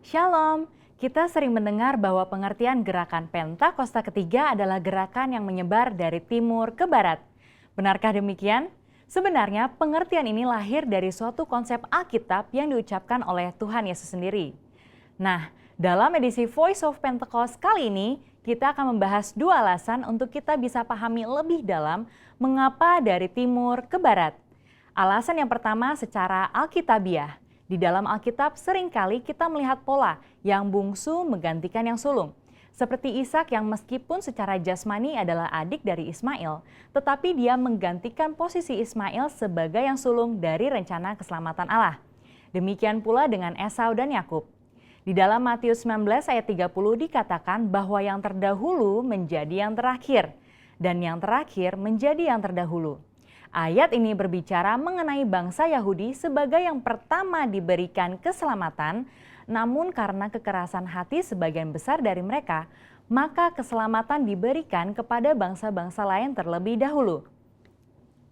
Shalom, kita sering mendengar bahwa pengertian gerakan Pentakosta ketiga adalah gerakan yang menyebar dari timur ke barat. Benarkah demikian? Sebenarnya pengertian ini lahir dari suatu konsep Alkitab yang diucapkan oleh Tuhan Yesus sendiri. Nah, dalam edisi Voice of Pentecost kali ini, kita akan membahas dua alasan untuk kita bisa pahami lebih dalam mengapa dari timur ke barat. Alasan yang pertama secara alkitabiah. Di dalam Alkitab seringkali kita melihat pola yang bungsu menggantikan yang sulung. Seperti Ishak yang meskipun secara jasmani adalah adik dari Ismail, tetapi dia menggantikan posisi Ismail sebagai yang sulung dari rencana keselamatan Allah. Demikian pula dengan Esau dan Yakub. Di dalam Matius 19 ayat 30 dikatakan bahwa yang terdahulu menjadi yang terakhir, dan yang terakhir menjadi yang terdahulu. Ayat ini berbicara mengenai bangsa Yahudi sebagai yang pertama diberikan keselamatan, namun karena kekerasan hati sebagian besar dari mereka, maka keselamatan diberikan kepada bangsa-bangsa lain terlebih dahulu.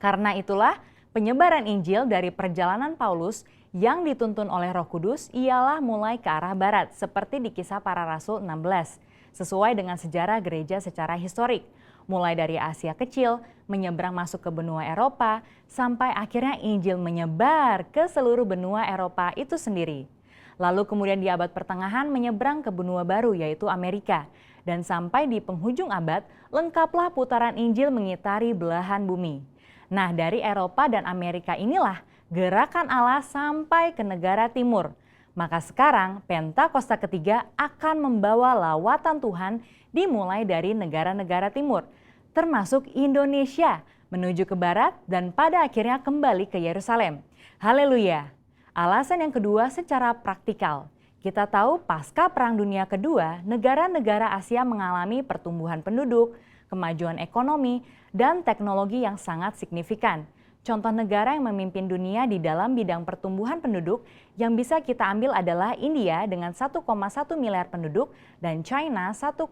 Karena itulah penyebaran Injil dari perjalanan Paulus yang dituntun oleh Roh Kudus ialah mulai ke arah barat, seperti di Kisah Para Rasul 16, sesuai dengan sejarah gereja secara historik. Mulai dari Asia Kecil, menyeberang masuk ke benua Eropa, sampai akhirnya Injil menyebar ke seluruh benua Eropa itu sendiri. Lalu kemudian di abad pertengahan menyeberang ke benua baru yaitu Amerika. Dan sampai di penghujung abad, lengkaplah putaran Injil mengitari belahan bumi. Nah, dari Eropa dan Amerika inilah gerakan Allah sampai ke negara timur. Maka sekarang Pentakosta ketiga akan membawa lawatan Tuhan dimulai dari negara-negara timur, termasuk Indonesia, menuju ke barat dan pada akhirnya kembali ke Yerusalem. Haleluya! Alasan yang kedua secara praktikal. Kita tahu pasca Perang Dunia Kedua, negara-negara Asia mengalami pertumbuhan penduduk, kemajuan ekonomi, dan teknologi yang sangat signifikan. Contoh negara yang memimpin dunia di dalam bidang pertumbuhan penduduk yang bisa kita ambil adalah India dengan 1,1 miliar penduduk dan China 1,4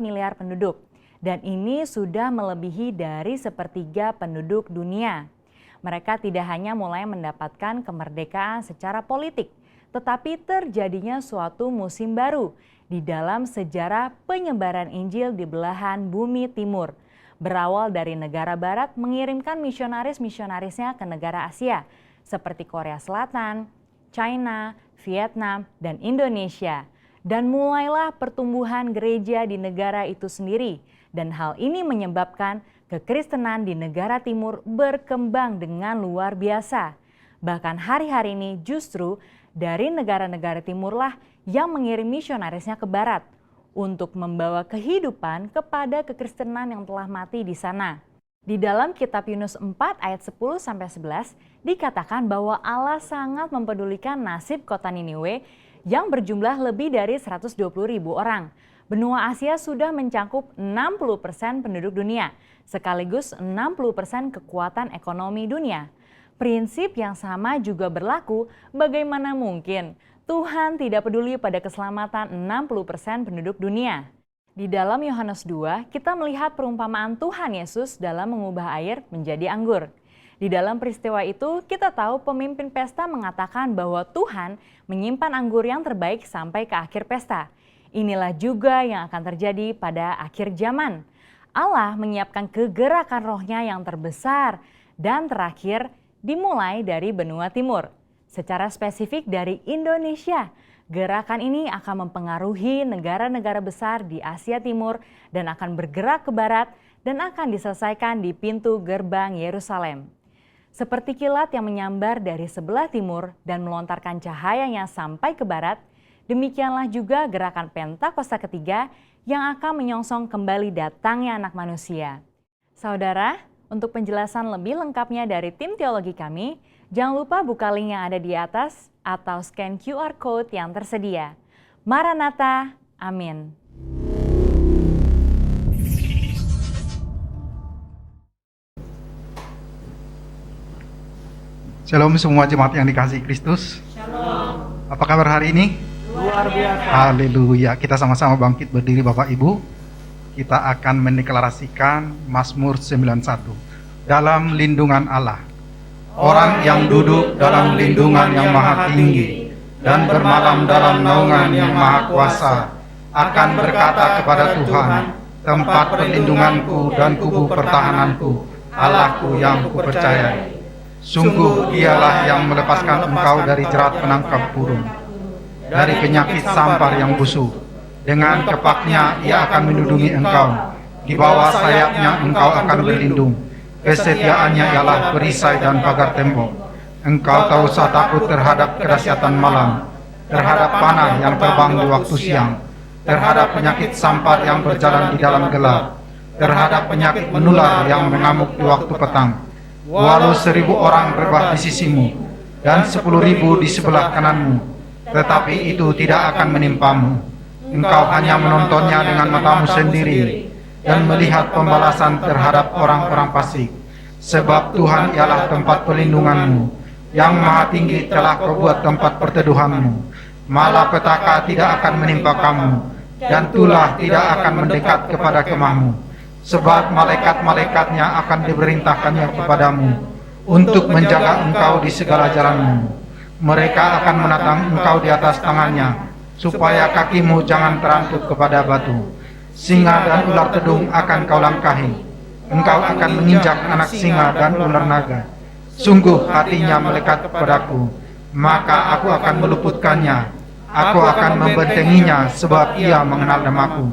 miliar penduduk. Dan ini sudah melebihi dari sepertiga penduduk dunia. Mereka tidak hanya mulai mendapatkan kemerdekaan secara politik, tetapi terjadinya suatu musim baru di dalam sejarah penyebaran Injil di belahan bumi timur. Berawal dari negara barat mengirimkan misionaris-misionarisnya ke negara Asia seperti Korea Selatan, China, Vietnam, dan Indonesia. Dan mulailah pertumbuhan gereja di negara itu sendiri. Dan hal ini menyebabkan kekristenan di negara timur berkembang dengan luar biasa. Bahkan hari-hari ini justru dari negara-negara timurlah yang mengirim misionarisnya ke barat untuk membawa kehidupan kepada kekristenan yang telah mati di sana. Di dalam kitab Yunus 4 ayat 10-11 dikatakan bahwa Allah sangat mempedulikan nasib kota Niniwe yang berjumlah lebih dari 120.000 orang. Benua Asia sudah mencakup 60% penduduk dunia, sekaligus 60% kekuatan ekonomi dunia. Prinsip yang sama juga berlaku, bagaimana mungkin Tuhan tidak peduli pada keselamatan 60% penduduk dunia. Di dalam Yohanes 2, kita melihat perumpamaan Tuhan Yesus dalam mengubah air menjadi anggur. Di dalam peristiwa itu, kita tahu pemimpin pesta mengatakan bahwa Tuhan menyimpan anggur yang terbaik sampai ke akhir pesta. Inilah juga yang akan terjadi pada akhir zaman. Allah menyiapkan kegerakan rohnya yang terbesar dan terakhir dimulai dari benua timur. Secara spesifik dari Indonesia, gerakan ini akan mempengaruhi negara-negara besar di Asia Timur dan akan bergerak ke barat dan akan diselesaikan di pintu gerbang Yerusalem. Seperti kilat yang menyambar dari sebelah timur dan melontarkan cahayanya sampai ke barat, demikianlah juga gerakan Pentakosta ketiga yang akan menyongsong kembali datangnya Anak Manusia. Saudara, untuk penjelasan lebih lengkapnya dari tim teologi kami, jangan lupa buka link yang ada di atas atau scan QR Code yang tersedia. Maranatha, amin. Shalom semua jemaat yang dikasihi Kristus. Shalom. Apa kabar hari ini? Luar biasa. Haleluya. Kita sama-sama bangkit berdiri Bapak Ibu. Kita akan mendeklarasikan Mazmur 91. Dalam lindungan Allah. Orang yang duduk dalam lindungan yang maha tinggi dan bermalam dalam naungan yang maha kuasa, akan berkata kepada Tuhan, tempat perlindunganku dan kubu pertahananku, Allahku yang kupercayai. Sungguh dialah yang melepaskan engkau dari jerat penangkap burung, dari penyakit sampar yang busuk. Dengan kepaknya ia akan melindungi engkau, di bawah sayapnya engkau akan berlindung. Kesetiaannya ialah perisai dan pagar tembok. Engkau tak usah takut terhadap kedahsyatan malam, terhadap panah yang terbang di waktu siang, terhadap penyakit sampar yang berjalan di dalam gelap, terhadap penyakit menular yang mengamuk di waktu petang. Walau 1.000 orang rebah di sisimu dan 10.000 di sebelah kananmu, tetapi itu tidak akan menimpamu. Engkau hanya menontonnya dengan matamu sendiri dan melihat pembalasan terhadap orang-orang fasik. Sebab Tuhan ialah tempat perlindunganmu, yang maha tinggi telah kau buat tempat perteduhanmu. Malapetaka tidak akan menimpa kamu, dan tulah tidak akan mendekat kepada kemahmu. Sebab malaikat-malaikatnya akan diperintahkannya kepadamu untuk menjaga engkau di segala jalanmu. Mereka akan menatang engkau di atas tangannya, supaya kakimu jangan terangkut kepada batu. Singa dan ular tedung akan kau langkahi. Engkau akan menginjak anak singa dan ular naga. Sungguh hatinya melekat kepadaku, maka aku akan meluputkannya. Aku akan membentenginya, sebab ia mengenal namaku.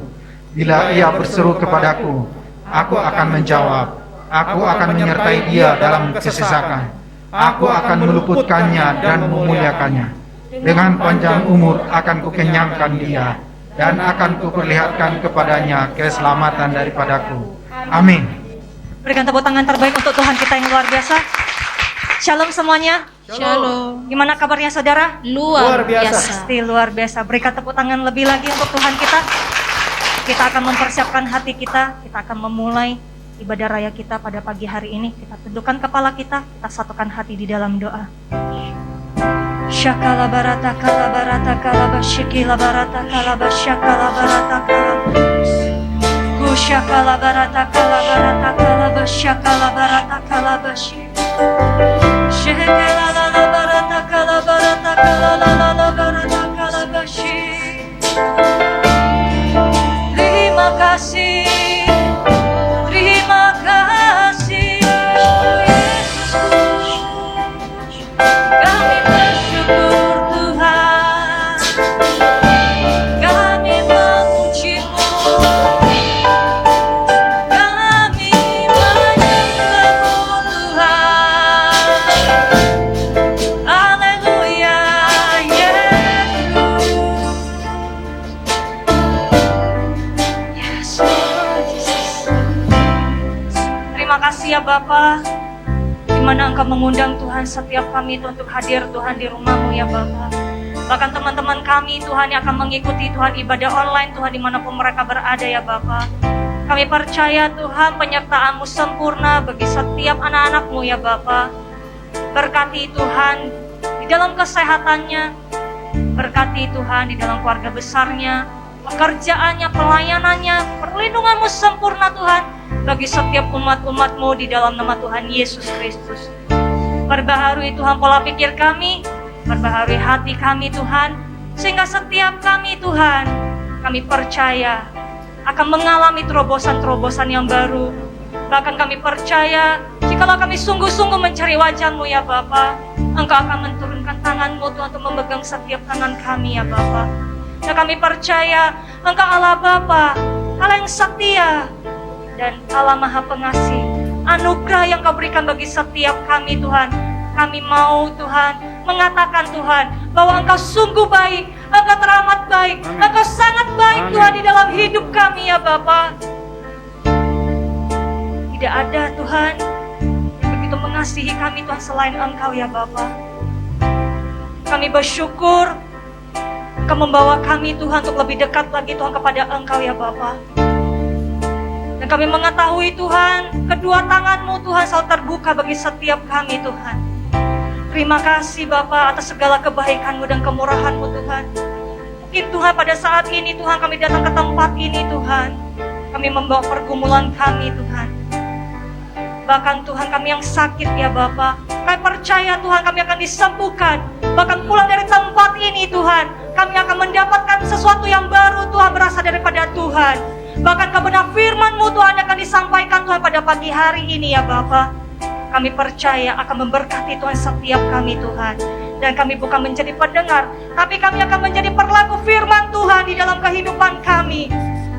Bila ia berseru kepadaku, aku akan menjawab. Aku akan menyertai dia dalam kesesakan. Aku akan meluputkannya dan memuliakannya. Dengan panjang umur akan kukenyangkan dia, dan akan kuperlihatkan kepadanya keselamatan daripadaku. Amin. Berikan tepuk tangan terbaik untuk Tuhan kita yang luar biasa. Shalom semuanya. Shalom. Gimana kabarnya saudara? Luar biasa. Pasti luar biasa. Berikan tepuk tangan lebih lagi untuk Tuhan kita. Kita akan mempersiapkan hati kita. Kita akan memulai ibadah raya kita pada pagi hari ini. Kita tundukkan kepala kita. Kita satukan hati di dalam doa. Shakala barata kala barata kala bashiki la barata kala bashakala barata kala. Shakala barata kala barata kala bashakala barata kala bashi. Shekala la la barata kala barata kala la la la barata kala bashi. Terima kasih, terima kasih Yesus. Kami bersyukur Tuhan, kami memuji-Mu. Ya Bapa, di mana Engkau mengundang Tuhan setiap kami itu untuk hadir Tuhan di rumah-Mu ya Bapa. Bahkan teman-teman kami Tuhan yang akan mengikuti Tuhan ibadah online Tuhan dimanapun mereka berada ya Bapa. Kami percaya Tuhan penyertaan-Mu sempurna bagi setiap anak-anak-Mu ya Bapa. Berkati Tuhan di dalam kesehatannya, berkati Tuhan di dalam keluarga besarnya, pekerjaannya, pelayanannya, perlindungan-Mu sempurna Tuhan bagi setiap umat-umat-Mu di dalam nama Tuhan Yesus Kristus. Perbaharui Tuhan pola pikir kami, perbaharui hati kami Tuhan, sehingga setiap kami Tuhan, kami percaya akan mengalami terobosan-terobosan yang baru. Bahkan kami percaya, jikalau kami sungguh-sungguh mencari wajah-Mu ya Bapa, Engkau akan menurunkan tangan-Mu Tuhan untuk memegang setiap tangan kami ya Bapa. Dan kami percaya Engkau Allah Bapa, Allah yang setia, dan Allah Maha Pengasih. Anugerah yang Kau berikan bagi setiap kami Tuhan. Kami mau Tuhan mengatakan Tuhan bahwa Engkau sungguh baik, Engkau teramat baik, Engkau sangat baik Tuhan di dalam hidup kami ya Bapa. Tidak ada Tuhan yang begitu mengasihi kami Tuhan selain Engkau ya Bapa. Kami bersyukur Engkau membawa kami Tuhan untuk lebih dekat lagi Tuhan kepada Engkau ya Bapa. Dan kami mengetahui Tuhan, kedua tangan-Mu Tuhan selalu terbuka bagi setiap kami Tuhan. Terima kasih Bapa atas segala kebaikan-Mu dan kemurahan-Mu Tuhan. Mungkin Tuhan pada saat ini Tuhan kami datang ke tempat ini Tuhan. Kami membawa pergumulan kami Tuhan. Bahkan Tuhan kami yang sakit ya Bapa, kami percaya Tuhan kami akan disembuhkan Bahkan pulang dari tempat ini Tuhan, kami akan mendapatkan sesuatu yang baru Tuhan, berasal daripada Tuhan. Bahkan kebenaran firman-Mu Tuhan akan disampaikan Tuhan pada pagi hari ini ya Bapa. Kami percaya akan memberkati Tuhan setiap kami Tuhan. Dan kami bukan menjadi pendengar, tapi kami akan menjadi perlaku firman Tuhan di dalam kehidupan kami.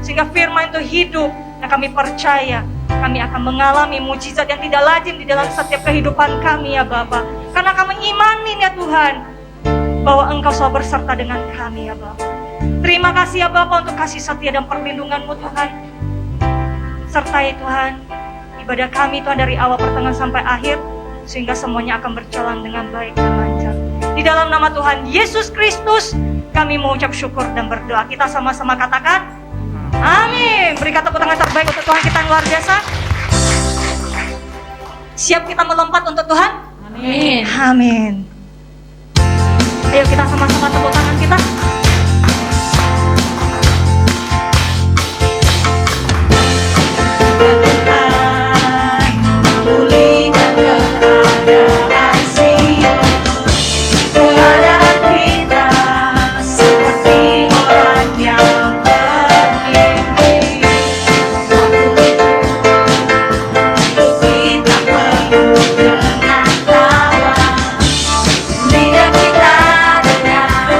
Sehingga firman itu hidup, dan kami percaya kami akan mengalami mujizat yang tidak lazim di dalam setiap kehidupan kami ya Bapa. Karena kami imani ya Tuhan, bahwa Engkau selalu berserta dengan kami ya Bapa. Terima kasih ya Bapa untuk kasih setia dan perlindungan-Mu Tuhan. Sertai Tuhan ibadah kami Tuhan dari awal pertengahan sampai akhir, sehingga semuanya akan berjalan dengan baik dan lancar. Di dalam nama Tuhan Yesus Kristus kami mengucap syukur dan berdoa. Kita sama-sama katakan amin. Berikan tepuk tangan terbaik untuk Tuhan kita yang luar biasa. Siap kita melompat untuk Tuhan? Amin. Amin. Ayo kita sama-sama tepuk tangan kita. Pulihkan keadaan Sion, keadaan kita seperti orang yang bermimpi. Waktu itu kita penuh dengan tawa, lidah kita dengan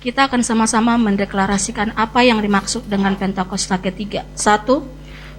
kita akan sama-sama mendeklarasikan apa yang dimaksud dengan Pentakosta ketiga. 1.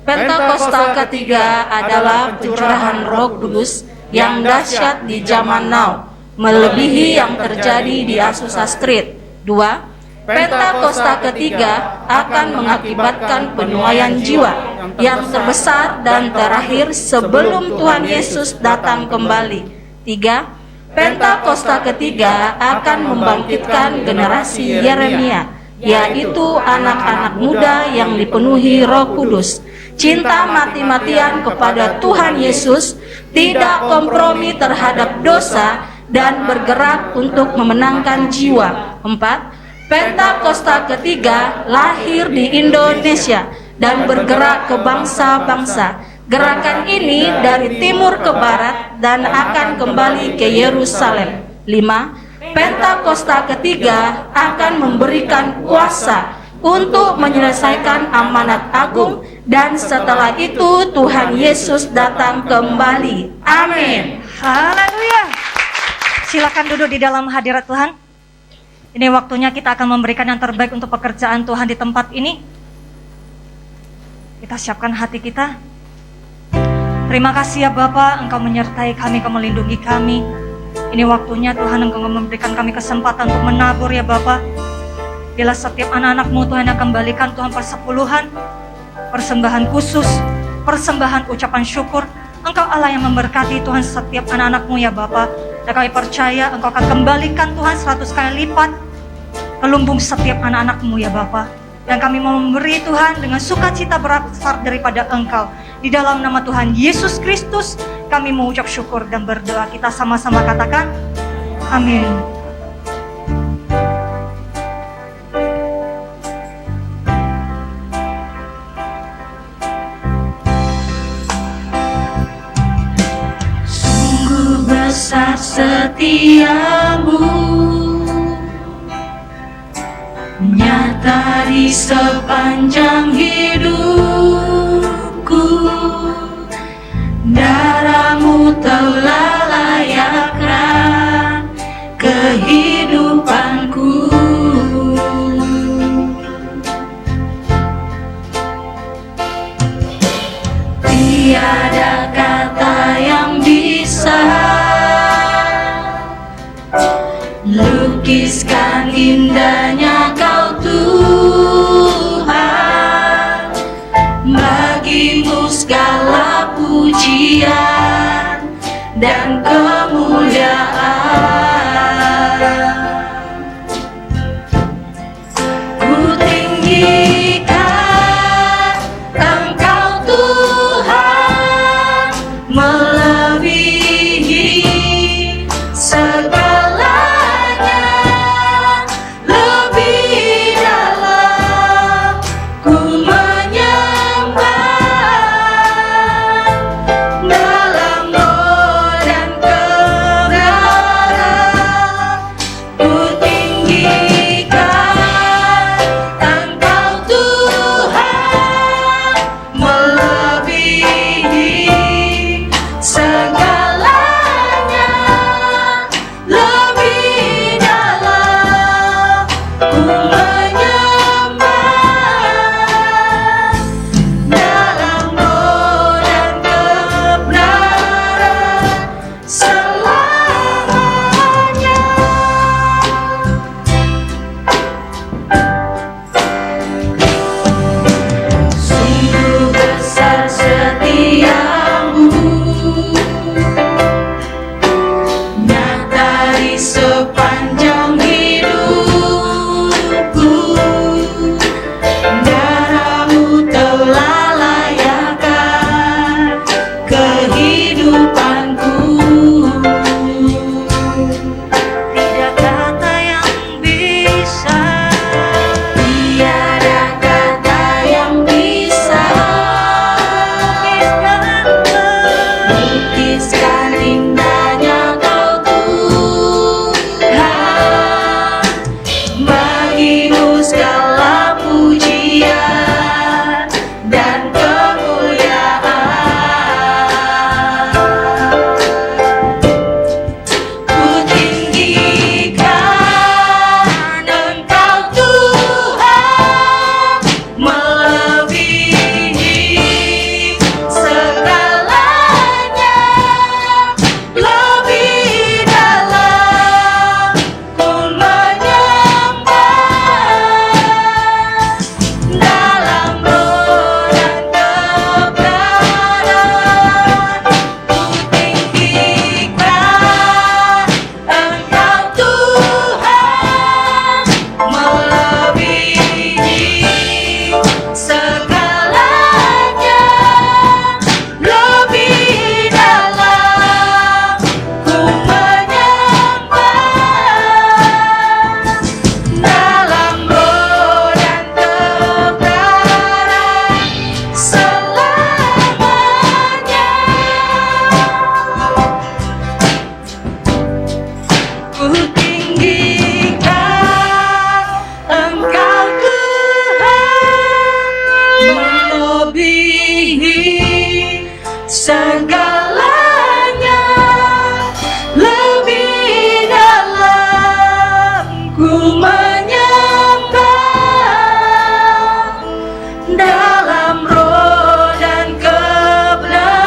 Pentakosta ketiga adalah pencurahan Roh Kudus yang dahsyat di zaman now, melebihi yang terjadi di Azusa Street. 2. Pentakosta ketiga akan mengakibatkan penuaian jiwa yang terbesar dan terakhir sebelum Tuhan Yesus datang kembali. 3. Pentakosta ketiga akan membangkitkan generasi Yeremia, yaitu anak-anak muda yang dipenuhi Roh Kudus, cinta mati-matian kepada Tuhan Yesus, tidak kompromi terhadap dosa, dan bergerak untuk memenangkan jiwa. 4. Pentakosta ketiga lahir di Indonesia dan bergerak ke bangsa-bangsa. Gerakan ini dari timur ke barat dan akan kembali ke Yerusalem. 5. Pentakosta ketiga akan memberikan kuasa untuk menyelesaikan amanat agung, dan setelah itu Tuhan Yesus datang kembali. Amin. Haleluya. Silakan duduk di dalam hadirat Tuhan. Ini waktunya kita akan memberikan yang terbaik untuk pekerjaan Tuhan di tempat ini. Kita siapkan hati kita. Terima kasih ya Bapa, Engkau menyertai kami, Engkau melindungi kami. Ini waktunya Tuhan, Engkau memberikan kami kesempatan untuk menabur ya Bapa. Bila setiap anak-anak-Mu Tuhan yang kembalikan Tuhan persepuluhan, persembahan khusus, persembahan ucapan syukur. Engkau Allah yang memberkati Tuhan setiap anak-anak-Mu ya Bapa. Dan kami percaya Engkau akan kembalikan Tuhan 100 kali lipat ke lumbung setiap anak-anak-Mu ya Bapa. Dan kami mau memberi Tuhan dengan sukacita berasal daripada Engkau. Di dalam nama Tuhan Yesus Kristus kami mengucap syukur dan berdoa. Kita sama-sama katakan amin. Sungguh besar setiamu, nyata di sepanjang hidupku. Darahmu telah layakkan kehidupanku. Tiada kata yang bisa lukiskan indahnya Kau Tuhan. Bagimu segala pujian dan kemuliaan. Ku tinggikan Engkau Tuhan, melebihi segalanya. ku menyembah dalam roh dan kebenaran,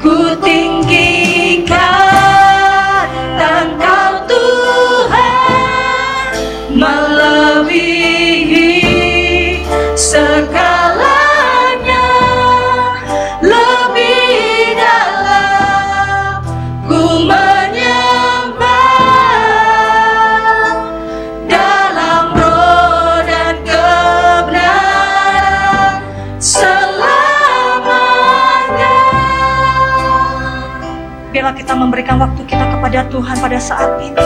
ku tinggikan Engkau Tuhan, melebihi segalanya, lebih dalam ku menyembah dalam roh dan kebenaran selamanya. Biarlah kita memberikan waktu kita kepada Tuhan pada saat ini.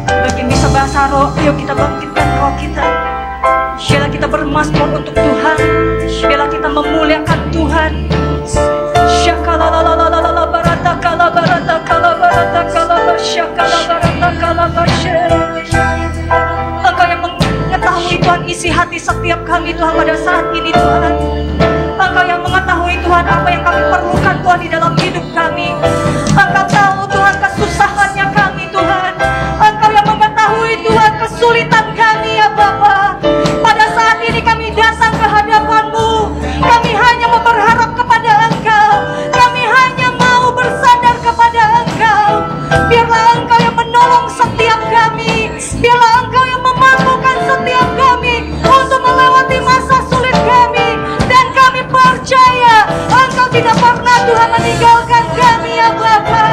Bagi yang bisa bahasa roh, ayo kita bangkitkan roh kita. Biarlah kita bermazmur untuk Tuhan. Biarlah kita memuliakan Tuhan. Syakalalalala barata kala barata kala barata kala basyakala barata kala basya. Engkau yang mengetahui Tuhan isi hati setiap kami Tuhan pada saat ini Tuhan. Engkau yang mengetahui Tuhan apa yang kami perlukan Tuhan di dalam hidup kami. Engkau tahu Tuhan kesusahannya kami Tuhan. Engkau yang mengetahui Tuhan kesulitan kami ya Bapa. Pada saat ini kami datang ke hadapan-Mu. Kami hanya berharap kepada Engkau. Kami hanya mau bersandar kepada Engkau. Biarlah Engkau yang menolong setiap kami. Biarlah Engkau yang memampukan setiap kami untuk melewati masa sulit kami. Dan kami percaya Engkau tidak pernah Tuhan meninggalkan kami ya Bapa.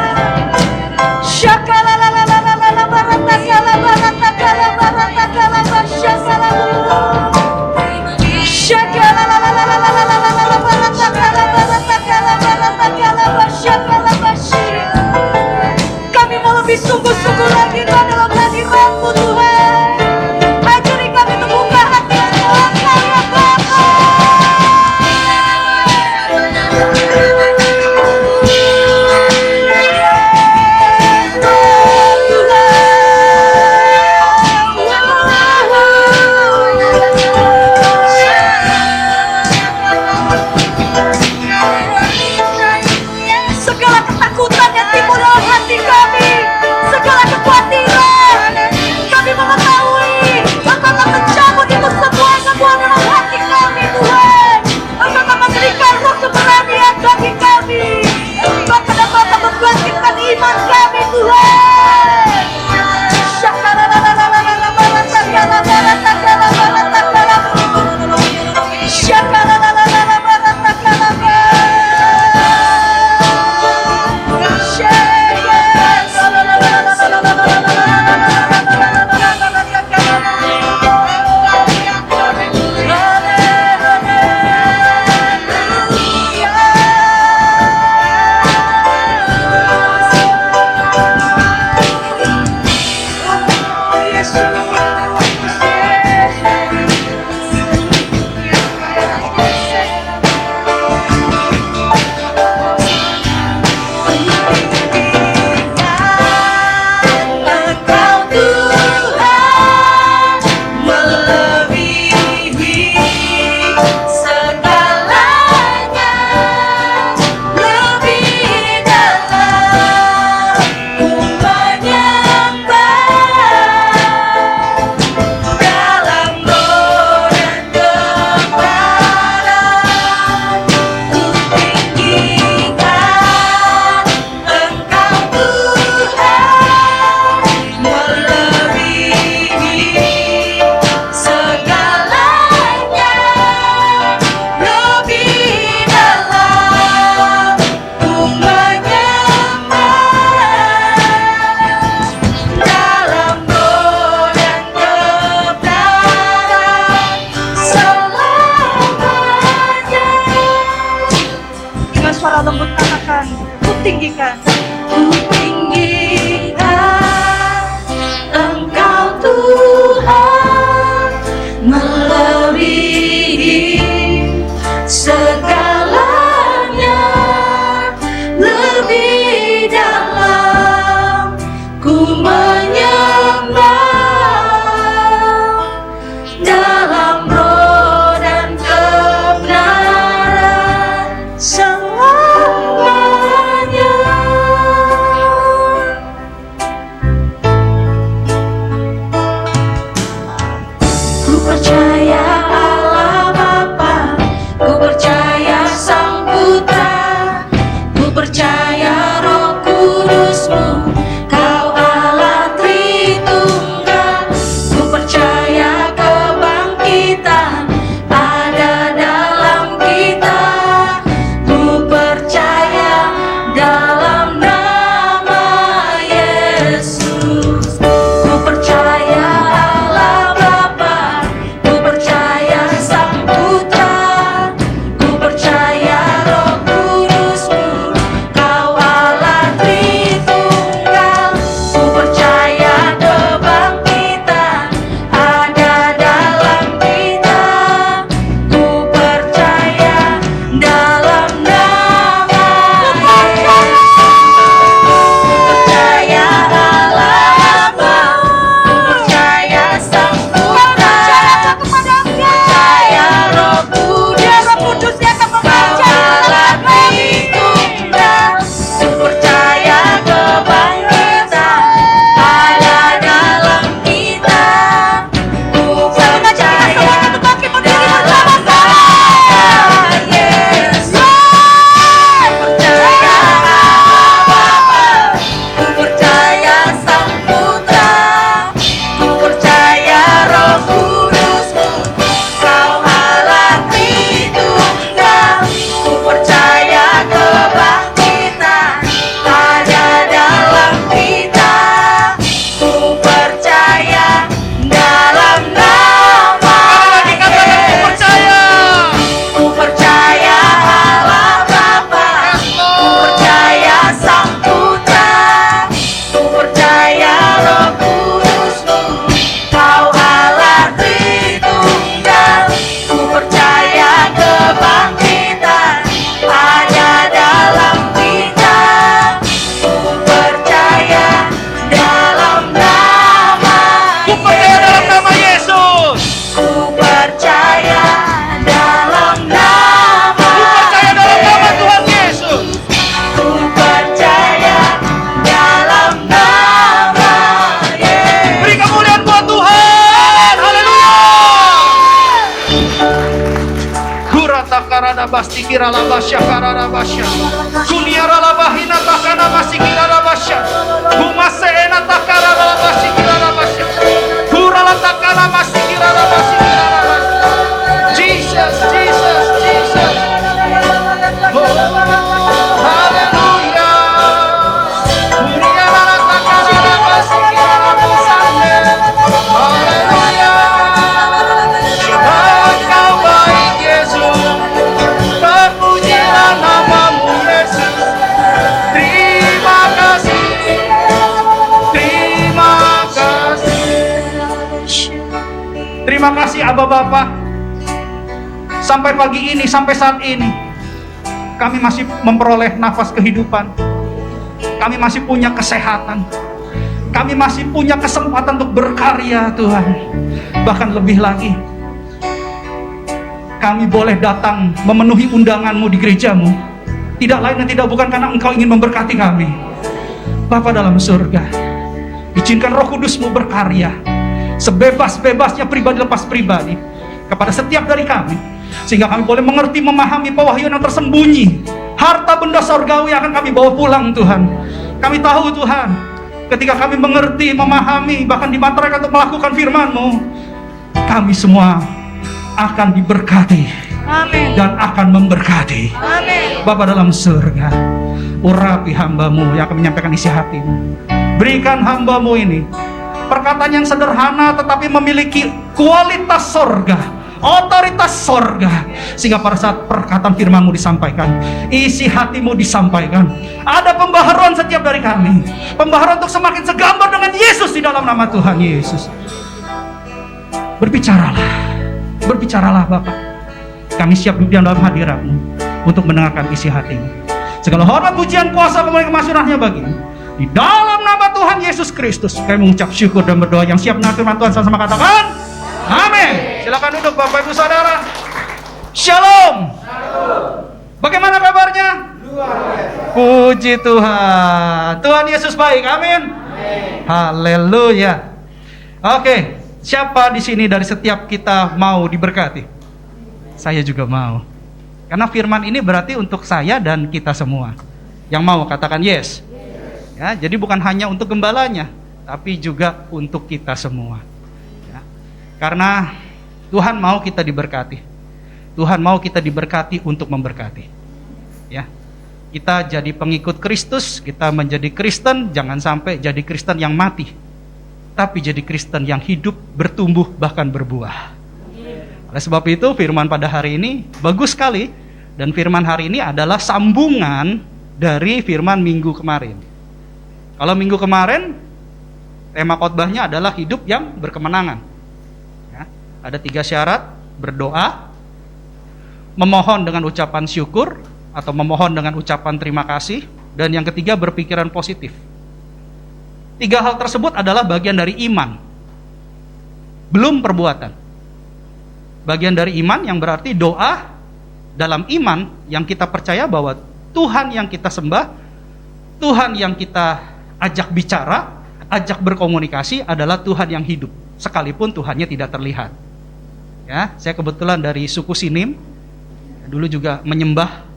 Syakalalalala barata kala barata kala barata kala basyakalamu. Syakalalalala barata kala barata kala barata kala basyakala basya. Kami mau lebih sungguh-sungguh lagi Tuhan dalam hadirat-Mu Tuhan. Ajari kami untuk buka hati Engkau ya Bapa. Segala ketakutan yang timbul dalam hati kami, segala kekhawatiran rabasti kira labasya kararabasya. Kuniara labahina takana masih kira rabasya. Humaseena takara labasi kira rabasya. Kurala takana masih kira rabasi kira rabasya. Jesus, Jesus, Jesus. Oh, haleluya. Kuniara takara labasi kira rabasya. Haleluya. Engkau baik Yesus, terpujilah namamu Yesus. Terima kasih, terima kasih. Terima kasih Aba Bapa. Sampai pagi ini, sampai saat ini, kami masih memperoleh nafas kehidupan. Kami masih punya kesehatan. Kami masih punya kesempatan untuk berkarya Tuhan. Bahkan lebih lagi, kami boleh datang memenuhi undangan-Mu di gereja-Mu. Tidak lain dan tidak bukan karena Engkau ingin memberkati kami. Bapa dalam surga, izinkan Roh Kudus-Mu berkarya sebebas-bebasnya pribadi lepas pribadi kepada setiap dari kami, sehingga kami boleh mengerti, memahami pewahyuan yang tersembunyi, harta benda sorgawi yang akan kami bawa pulang Tuhan. Kami tahu Tuhan, ketika kami mengerti, memahami, bahkan dimantarkan untuk melakukan firman-Mu, kami semua akan diberkati. Amin. Dan akan memberkati. Amin. Bapa dalam surga, urapi hamba-Mu yang akan menyampaikan isi hati-Mu. Berikan hamba-Mu ini perkataan yang sederhana tetapi memiliki kualitas sorga, otoritas sorga, sehingga pada saat perkataan firman-Mu disampaikan, isi hati-Mu disampaikan, ada pembaharuan setiap dari kami, pembaharuan untuk semakin segambar dengan Yesus di dalam nama Tuhan Yesus. Berbicaralah Bapa. Kami siap duduk dalam hadirat-Mu untuk mendengarkan isi hati-Mu. Segala hormat, pujian, kuasa, kemuliaan, kemasyhurahan bagi-Mu. Di dalam nama Tuhan Yesus Kristus kami mengucap syukur dan berdoa. Yang siap mendengar firman Tuhan sama-sama katakan amin. Silakan duduk Bapak Ibu Saudara. Shalom. Bagaimana kabarnya? Puji Tuhan. Tuhan Yesus baik. Amin. Haleluya. Oke, siapa di sini dari setiap kita mau diberkati? Saya juga mau. Karena firman ini berarti untuk saya dan kita semua. Yang mau katakan yes. Ya, jadi bukan hanya untuk gembalanya, tapi juga untuk kita semua. Ya. Karena Tuhan mau kita diberkati. Tuhan mau kita diberkati untuk memberkati. Ya. Kita jadi pengikut Kristus, kita menjadi Kristen, jangan sampai jadi Kristen yang mati, tapi jadi Kristen yang hidup, bertumbuh, bahkan berbuah. Oleh sebab itu firman pada hari ini bagus sekali. Dan firman hari ini adalah sambungan dari firman minggu kemarin. Kalau minggu kemarin tema khotbahnya adalah hidup yang berkemenangan. Ya, ada 3 syarat: berdoa, memohon dengan ucapan syukur atau memohon dengan ucapan terima kasih, dan yang ketiga berpikiran positif. 3 hal tersebut adalah bagian dari iman, belum perbuatan. Bagian dari iman yang berarti doa dalam iman yang kita percaya bahwa Tuhan yang kita sembah, Tuhan yang kita ajak bicara, ajak berkomunikasi adalah Tuhan yang hidup, sekalipun Tuhannya tidak terlihat. Ya, saya kebetulan dari suku Sinim, dulu juga menyembah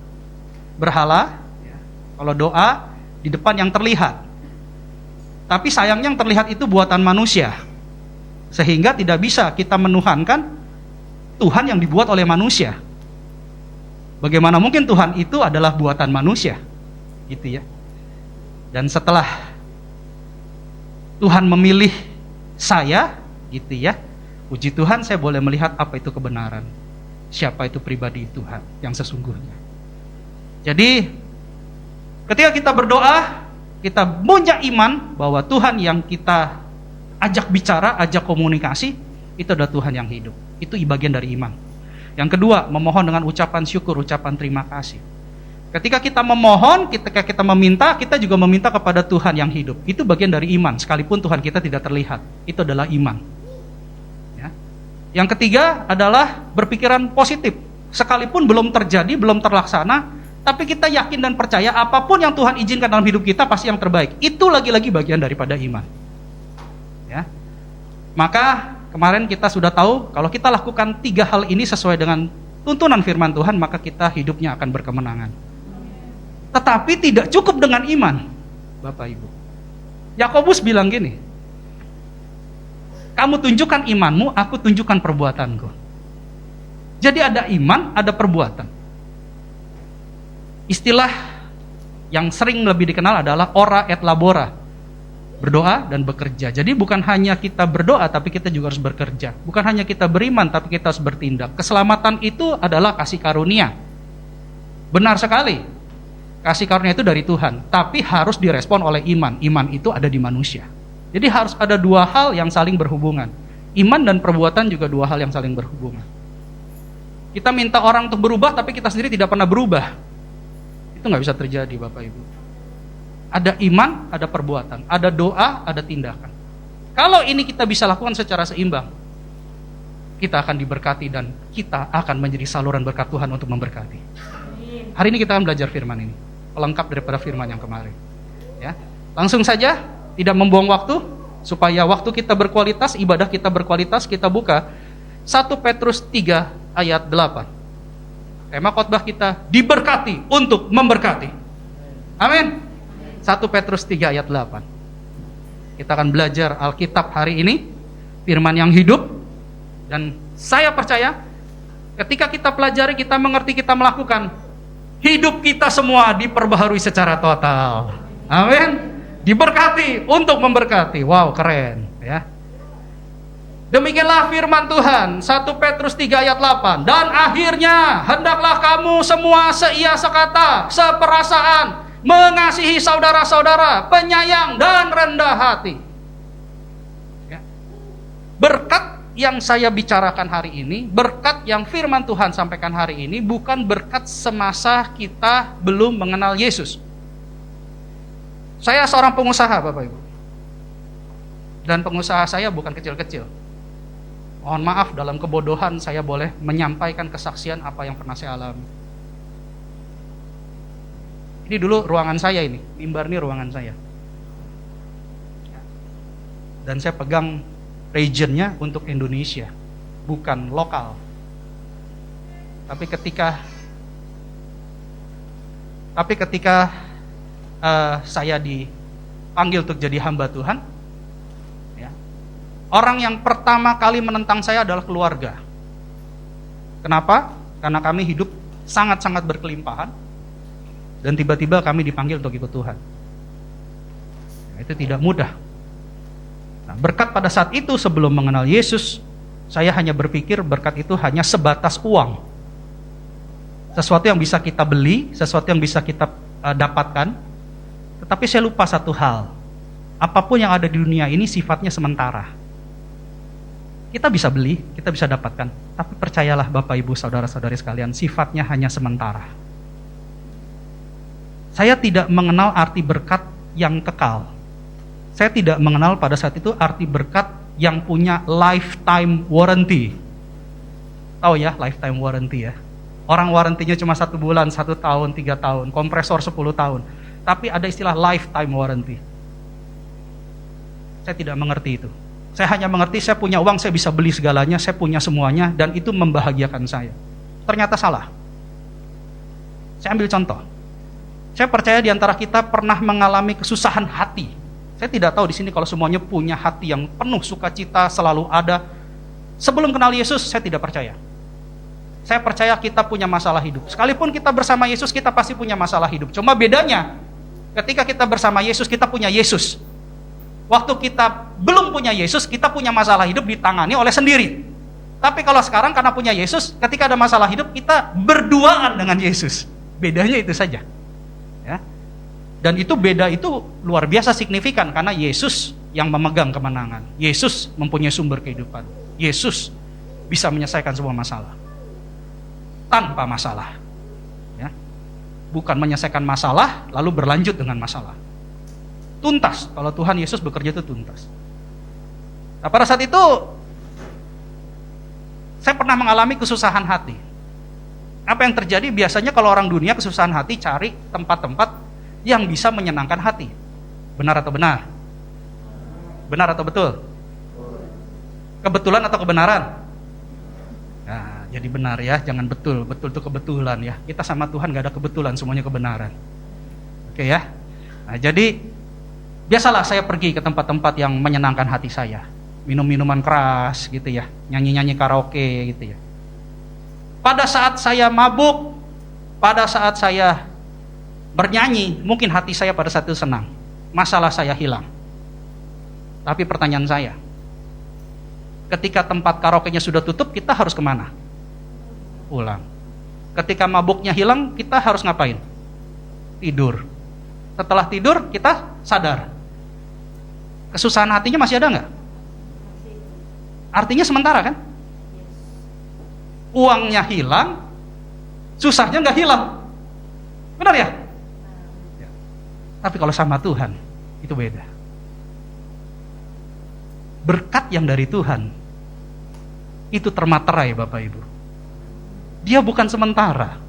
berhala. Ya, kalau doa di depan yang terlihat, tapi sayangnya yang terlihat itu buatan manusia, sehingga tidak bisa kita menuhankan Tuhan yang dibuat oleh manusia. Bagaimana mungkin Tuhan itu adalah buatan manusia, gitu ya. Dan setelah Tuhan memilih saya, gitu ya, puji Tuhan saya boleh melihat apa itu kebenaran, siapa itu pribadi Tuhan yang sesungguhnya. Jadi ketika kita berdoa, kita punya iman bahwa Tuhan yang kita ajak bicara, ajak komunikasi, itu adalah Tuhan yang hidup. Itu bagian dari iman. Yang kedua, memohon dengan ucapan syukur, ucapan terima kasih. Ketika kita memohon, ketika kita meminta, kita juga meminta kepada Tuhan yang hidup. Itu bagian dari iman, sekalipun Tuhan kita tidak terlihat. Itu adalah iman. Ya. Yang ketiga adalah berpikiran positif. Sekalipun belum terjadi, belum terlaksana, tapi kita yakin dan percaya apapun yang Tuhan izinkan dalam hidup kita pasti yang terbaik. Itu lagi-lagi bagian daripada iman. Ya. Maka kemarin kita sudah tahu kalau kita lakukan 3 hal ini sesuai dengan tuntunan firman Tuhan, maka kita hidupnya akan berkemenangan. Tetapi tidak cukup dengan iman, Bapak Ibu. Yakobus bilang gini, kamu tunjukkan imanmu, aku tunjukkan perbuatanku. Jadi ada iman, ada perbuatan. Istilah yang sering lebih dikenal adalah ora et labora, berdoa dan bekerja. Jadi bukan hanya kita berdoa, tapi kita juga harus bekerja. Bukan hanya kita beriman, tapi kita harus bertindak. Keselamatan itu adalah kasih karunia. Benar sekali, kasih karunia itu dari Tuhan, tapi harus direspon oleh iman. Iman itu ada di manusia. Jadi harus ada dua hal yang saling berhubungan. Iman dan perbuatan juga dua hal yang saling berhubungan. Kita minta orang untuk berubah, tapi kita sendiri tidak pernah berubah. Itu nggak bisa terjadi, Bapak Ibu. Ada iman, ada perbuatan, ada doa, ada tindakan. Kalau ini kita bisa lakukan secara seimbang, kita akan diberkati dan kita akan menjadi saluran berkat Tuhan untuk memberkati. Hari ini kita akan belajar firman ini, pelengkap daripada firman yang kemarin. Ya, langsung saja, tidak membuang waktu, supaya waktu kita berkualitas, ibadah kita berkualitas, kita buka 1 Petrus 3 ayat 8. Tema khotbah kita, diberkati untuk memberkati. Amin. 1 Petrus 3 ayat 8. Kita akan belajar Alkitab hari ini, firman yang hidup, dan saya percaya ketika kita pelajari, kita mengerti, kita melakukan, hidup kita semua diperbaharui secara total. Amin. Diberkati untuk memberkati. Wow, keren ya. Demikianlah firman Tuhan, 1 Petrus 3 ayat 8. Dan akhirnya, hendaklah kamu semua seia sekata, seperasaan, mengasihi saudara-saudara, penyayang dan rendah hati. Ya. Berkat yang saya bicarakan hari ini, berkat yang firman Tuhan sampaikan hari ini, bukan berkat semasa kita belum mengenal Yesus. Saya seorang pengusaha, Bapak Ibu. Dan pengusaha saya bukan kecil-kecil. Mohon maaf, dalam kebodohan saya boleh menyampaikan kesaksian apa yang pernah saya alami. Ini dulu ruangan saya ini, mimbar ini ruangan saya. Dan saya pegang regionnya untuk Indonesia, bukan lokal. Tapi ketika saya dipanggil untuk jadi hamba Tuhan, ya, orang yang pertama kali menentang saya adalah keluarga. Kenapa? Karena kami hidup sangat-sangat berkelimpahan, dan tiba-tiba kami dipanggil untuk ikut Tuhan. Nah, itu tidak mudah. Nah, berkat pada saat itu sebelum mengenal Yesus, saya hanya berpikir berkat itu hanya sebatas uang. Sesuatu yang bisa kita beli, sesuatu yang bisa kita dapatkan. Tetapi saya lupa satu hal, apapun yang ada di dunia ini sifatnya sementara. Kita bisa beli, kita bisa dapatkan, tapi percayalah Bapak Ibu saudara-saudari sekalian, sifatnya hanya sementara. Saya tidak mengenal arti berkat yang kekal. Saya tidak mengenal pada saat itu arti berkat yang punya lifetime warranty. Tahu ya, lifetime warranty ya. Orang warrantinya cuma 1 bulan, 1 tahun, 3 tahun, kompresor 10 tahun. Tapi ada istilah lifetime warranty. Saya tidak mengerti itu. Saya hanya mengerti saya punya uang, saya bisa beli segalanya, saya punya semuanya, dan itu membahagiakan saya. Ternyata salah. Saya ambil contoh. Saya percaya di antara kita pernah mengalami kesusahan hati. Saya tidak tahu di sini kalau semuanya punya hati yang penuh sukacita, selalu ada. Sebelum kenal Yesus, saya tidak percaya. Saya percaya kita punya masalah hidup. Sekalipun kita bersama Yesus, kita pasti punya masalah hidup. Cuma bedanya, ketika kita bersama Yesus, kita punya Yesus. Waktu kita belum punya Yesus, kita punya masalah hidup ditangani oleh sendiri. Tapi kalau sekarang karena punya Yesus, ketika ada masalah hidup, kita berduaan dengan Yesus. Bedanya itu saja. Ya. Dan itu beda itu luar biasa signifikan, karena Yesus yang memegang kemenangan. Yesus mempunyai sumber kehidupan. Yesus bisa menyelesaikan semua masalah. Tanpa masalah. Ya. Bukan menyelesaikan masalah, lalu berlanjut dengan masalah. Tuntas, kalau Tuhan Yesus bekerja itu tuntas. Nah, pada saat itu, saya pernah mengalami kesusahan hati. Apa yang terjadi? Biasanya kalau orang dunia kesusahan hati, cari tempat-tempat yang bisa menyenangkan hati. Benar atau benar? Benar atau betul? Kebetulan atau kebenaran? Nah, jadi benar ya, jangan betul. Betul itu kebetulan ya. Kita sama Tuhan gak ada kebetulan, semuanya kebenaran. Oke ya. Nah, jadi biasalah saya pergi ke tempat-tempat yang menyenangkan hati saya. Minum-minuman keras gitu ya, nyanyi-nyanyi karaoke gitu ya. Pada saat saya mabuk, pada saat saya bernyanyi, mungkin hati saya pada saat itu senang. Masalah saya hilang. Tapi pertanyaan saya, ketika tempat karaoke-nya sudah tutup, kita harus kemana? Pulang. Ketika mabuknya hilang, kita harus ngapain? Tidur. Setelah tidur, kita sadar. Kesusahan hatinya masih ada nggak? Artinya sementara kan? Uangnya hilang, susahnya nggak hilang. Benar ya? Tapi kalau sama Tuhan, itu beda. Berkat yang dari Tuhan, itu termaterai Bapak Ibu. Dia bukan sementara.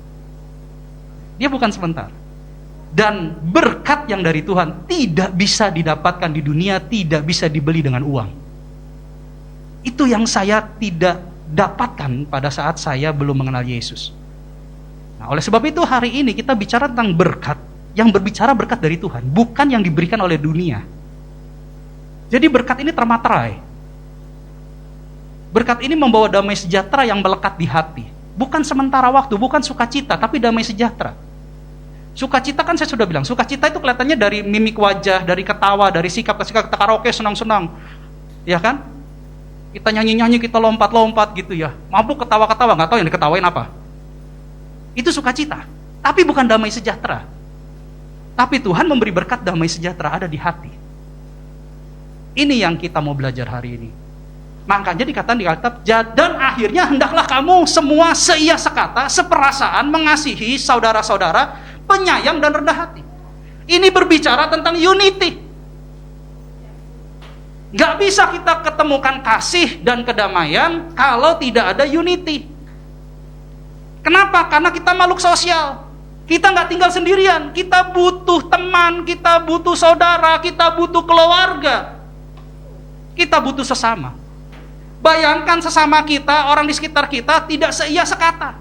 Dia bukan sementara. Dan berkat yang dari Tuhan tidak bisa didapatkan di dunia, tidak bisa dibeli dengan uang. Itu yang saya tidak dapatkan pada saat saya belum mengenal Yesus. Nah, oleh sebab itu hari ini kita bicara tentang berkat, yang berbicara berkat dari Tuhan, bukan yang diberikan oleh dunia. Jadi berkat ini termaterai. Berkat ini membawa damai sejahtera yang melekat di hati. Bukan sementara waktu, bukan sukacita, tapi damai sejahtera. Sukacita kan saya sudah bilang, sukacita itu kelihatannya dari mimik wajah, dari ketawa, dari sikap kita karaoke senang-senang. Ya kan? Kita nyanyi-nyanyi, kita lompat-lompat gitu ya. Mabuk ketawa-ketawa, nggak tahu yang diketawain apa. Itu sukacita, tapi bukan damai sejahtera. Tapi Tuhan memberi berkat damai sejahtera ada di hati. Ini yang kita mau belajar hari ini. Makanya dikatakan di Alkitab, dan akhirnya hendaklah kamu semua seia sekata, seperasaan, mengasihi saudara-saudara, penyayang dan rendah hati. Ini berbicara tentang unity. Gak bisa kita ketemukan kasih dan kedamaian kalau tidak ada unity. Kenapa? Karena kita makhluk sosial. Kita gak tinggal sendirian. Kita butuh teman, kita butuh saudara, kita butuh keluarga. Kita butuh sesama. Bayangkan sesama kita, orang di sekitar kita tidak seia sekata.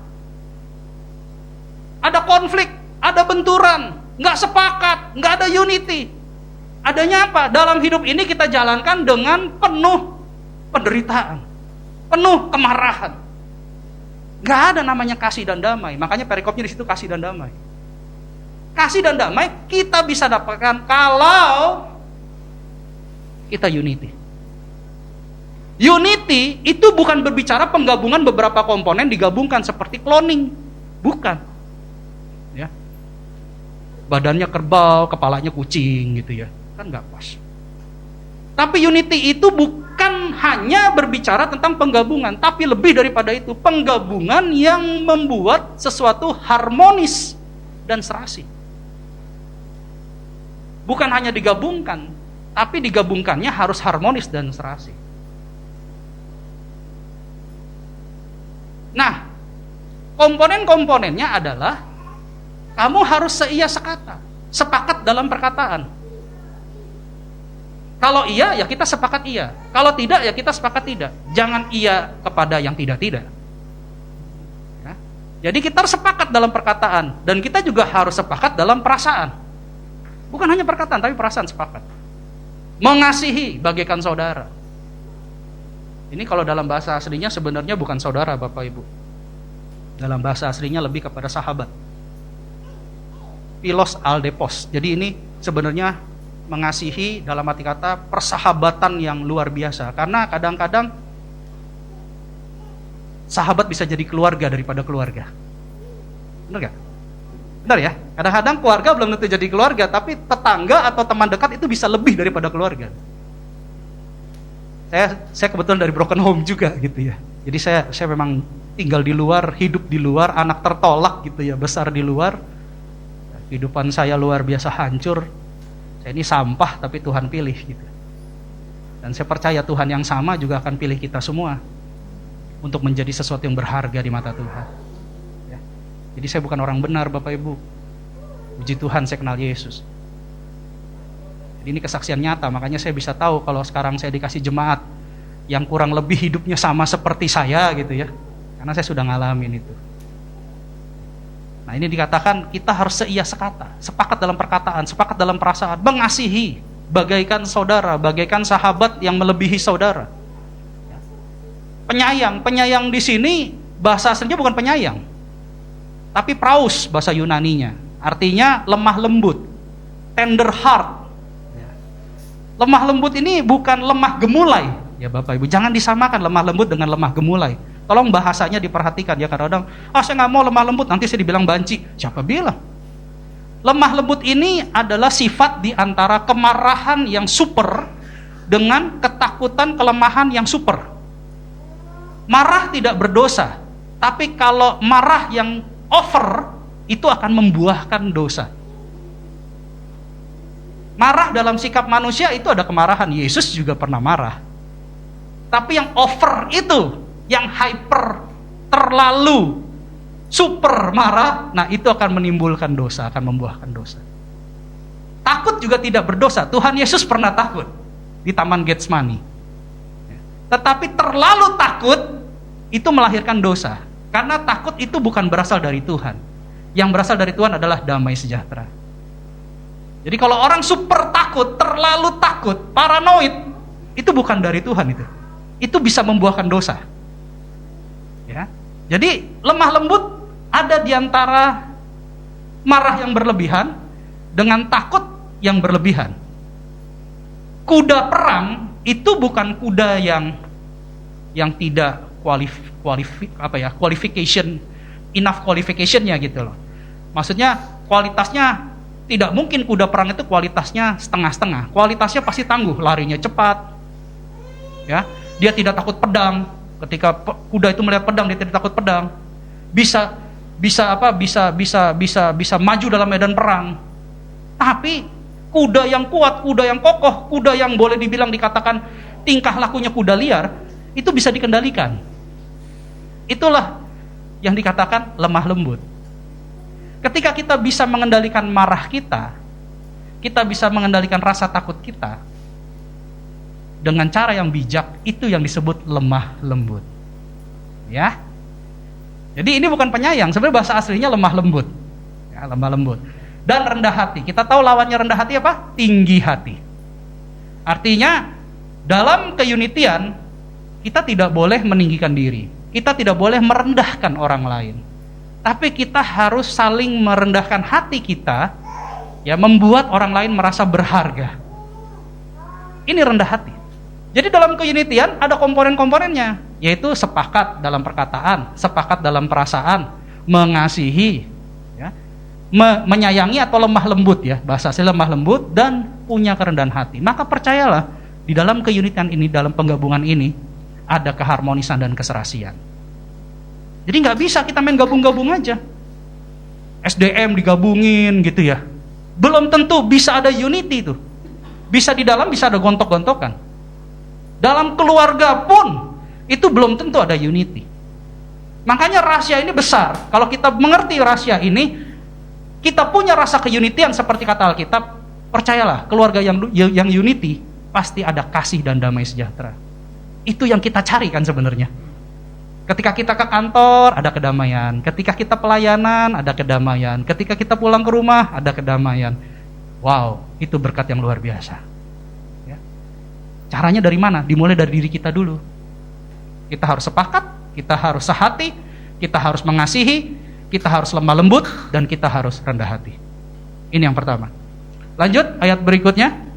Ada konflik, ada benturan, nggak sepakat, nggak ada unity. Adanya apa? Dalam hidup ini kita jalankan dengan penuh penderitaan, penuh kemarahan. Nggak ada namanya kasih dan damai. Makanya perikopnya di situ kasih dan damai. Kasih dan damai kita bisa dapatkan kalau kita unity. Unity itu bukan berbicara penggabungan beberapa komponen digabungkan seperti cloning. Bukan. Ya. Badannya kerbau, kepalanya kucing gitu ya. Kan nggak pas. Tapi unity itu bukan hanya berbicara tentang penggabungan, tapi lebih daripada itu, penggabungan yang membuat sesuatu harmonis dan serasi. Bukan hanya digabungkan, tapi digabungkannya harus harmonis dan serasi. Nah, komponen-komponennya adalah kamu harus seia sekata, sepakat dalam perkataan. Kalau iya, ya kita sepakat iya. Kalau tidak, ya kita sepakat tidak. Jangan iya kepada yang tidak-tidak. Ya. Jadi kita harus sepakat dalam perkataan, dan kita juga harus sepakat dalam perasaan. Bukan hanya perkataan, tapi perasaan sepakat. Mengasihi bagaikan saudara. Ini kalau dalam bahasa aslinya sebenarnya bukan saudara Bapak Ibu. Dalam bahasa aslinya lebih kepada sahabat. Philos aldepos. Jadi ini sebenarnya mengasihi dalam arti kata persahabatan yang luar biasa. Karena kadang-kadang sahabat bisa jadi keluarga daripada keluarga. Benar gak? Benar ya? Kadang-kadang keluarga belum tentu jadi keluarga, tapi tetangga atau teman dekat itu bisa lebih daripada keluarga. Saya kebetulan dari broken home juga gitu ya. Jadi saya memang tinggal di luar, hidup di luar, anak tertolak gitu ya, besar di luar. Kehidupan saya luar biasa hancur. Saya ini sampah tapi Tuhan pilih gitu. Dan saya percaya Tuhan yang sama juga akan pilih kita semua untuk menjadi sesuatu yang berharga di mata Tuhan. Ya. Jadi saya bukan orang benar Bapak Ibu. Puji Tuhan saya kenal Yesus. Ini kesaksian nyata, makanya saya bisa tahu kalau sekarang saya dikasih jemaat yang kurang lebih hidupnya sama seperti saya gitu ya. Karena saya sudah ngalamin itu. Nah, ini dikatakan kita harus seia sekata, sepakat dalam perkataan, sepakat dalam perasaan, mengasihi bagaikan saudara, bagaikan sahabat yang melebihi saudara. Penyayang di sini bahasa aslinya bukan penyayang, tapi praus bahasa Yunaninya, artinya lemah lembut, tender heart. Lemah lembut ini bukan lemah gemulai, ya Bapak Ibu, jangan disamakan lemah lembut dengan lemah gemulai. Tolong bahasanya diperhatikan ya, kadang-kadang, saya nggak mau lemah lembut, nanti saya dibilang banci. Siapa bilang? Lemah lembut ini adalah sifat di antara kemarahan yang super dengan ketakutan kelemahan yang super. Marah tidak berdosa, tapi kalau marah yang over, itu akan membuahkan dosa. Marah dalam sikap manusia itu ada kemarahan, Yesus juga pernah marah. Tapi yang over itu, yang hyper, terlalu, super marah, nah itu akan menimbulkan dosa, akan membuahkan dosa. Takut juga tidak berdosa. Tuhan Yesus pernah takut di Taman Getsemani. Tetapi terlalu takut itu melahirkan dosa. Karena takut itu bukan berasal dari Tuhan. Yang berasal dari Tuhan adalah damai sejahtera. Jadi kalau orang super takut, terlalu takut, paranoid, itu bukan dari Tuhan itu. Itu bisa membuahkan dosa. Ya. Jadi lemah lembut ada di antara marah yang berlebihan dengan takut yang berlebihan. Kuda perang itu bukan kuda yang tidak enough qualification-nya gitu loh. Maksudnya kualitasnya tidak mungkin kuda perang itu kualitasnya setengah-setengah. Kualitasnya pasti tangguh, larinya cepat. Ya, dia tidak takut pedang. Ketika kuda itu melihat pedang, dia tidak takut pedang. Bisa maju dalam medan perang. Tapi kuda yang kuat, kuda yang kokoh, kuda yang boleh dibilang dikatakan tingkah lakunya kuda liar, itu bisa dikendalikan. Itulah yang dikatakan lemah lembut. Ketika kita bisa mengendalikan marah kita bisa mengendalikan rasa takut kita dengan cara yang bijak, itu yang disebut lemah lembut. Ya. Jadi ini bukan penyayang, sebenarnya bahasa aslinya lemah lembut. Ya, lemah lembut. Dan rendah hati. Kita tahu lawannya rendah hati apa? Tinggi hati. Artinya dalam keunitian kita tidak boleh meninggikan diri. Kita tidak boleh merendahkan orang lain. Tapi kita harus saling merendahkan hati kita, ya, membuat orang lain merasa berharga. Ini rendah hati. Jadi dalam keunitian ada komponen-komponennya, yaitu sepakat dalam perkataan, sepakat dalam perasaan, mengasihi, ya, menyayangi atau lemah lembut, ya, bahasa asli lemah lembut, dan punya kerendahan hati. Maka percayalah, di dalam keunitian ini, dalam penggabungan ini, ada keharmonisan dan keserasian. Jadi nggak bisa kita main gabung-gabung aja. SDM digabungin gitu ya. Belum tentu bisa ada unity tuh. Bisa di dalam, bisa ada gontok-gontokan. Dalam keluarga pun itu belum tentu ada unity. Makanya rahasia ini besar. Kalau kita mengerti rahasia ini, kita punya rasa keunitian seperti kata Alkitab, percayalah, keluarga yang unity pasti ada kasih dan damai sejahtera. Itu yang kita cari kan sebenarnya. Ketika kita ke kantor ada kedamaian, ketika kita pelayanan ada kedamaian, ketika kita pulang ke rumah ada kedamaian. Wow, itu berkat yang luar biasa. Caranya dari mana? Dimulai dari diri kita dulu. Kita harus sepakat, kita harus sehati, kita harus mengasihi, kita harus lemah lembut, dan kita harus rendah hati. Ini yang pertama. Lanjut, ayat berikutnya.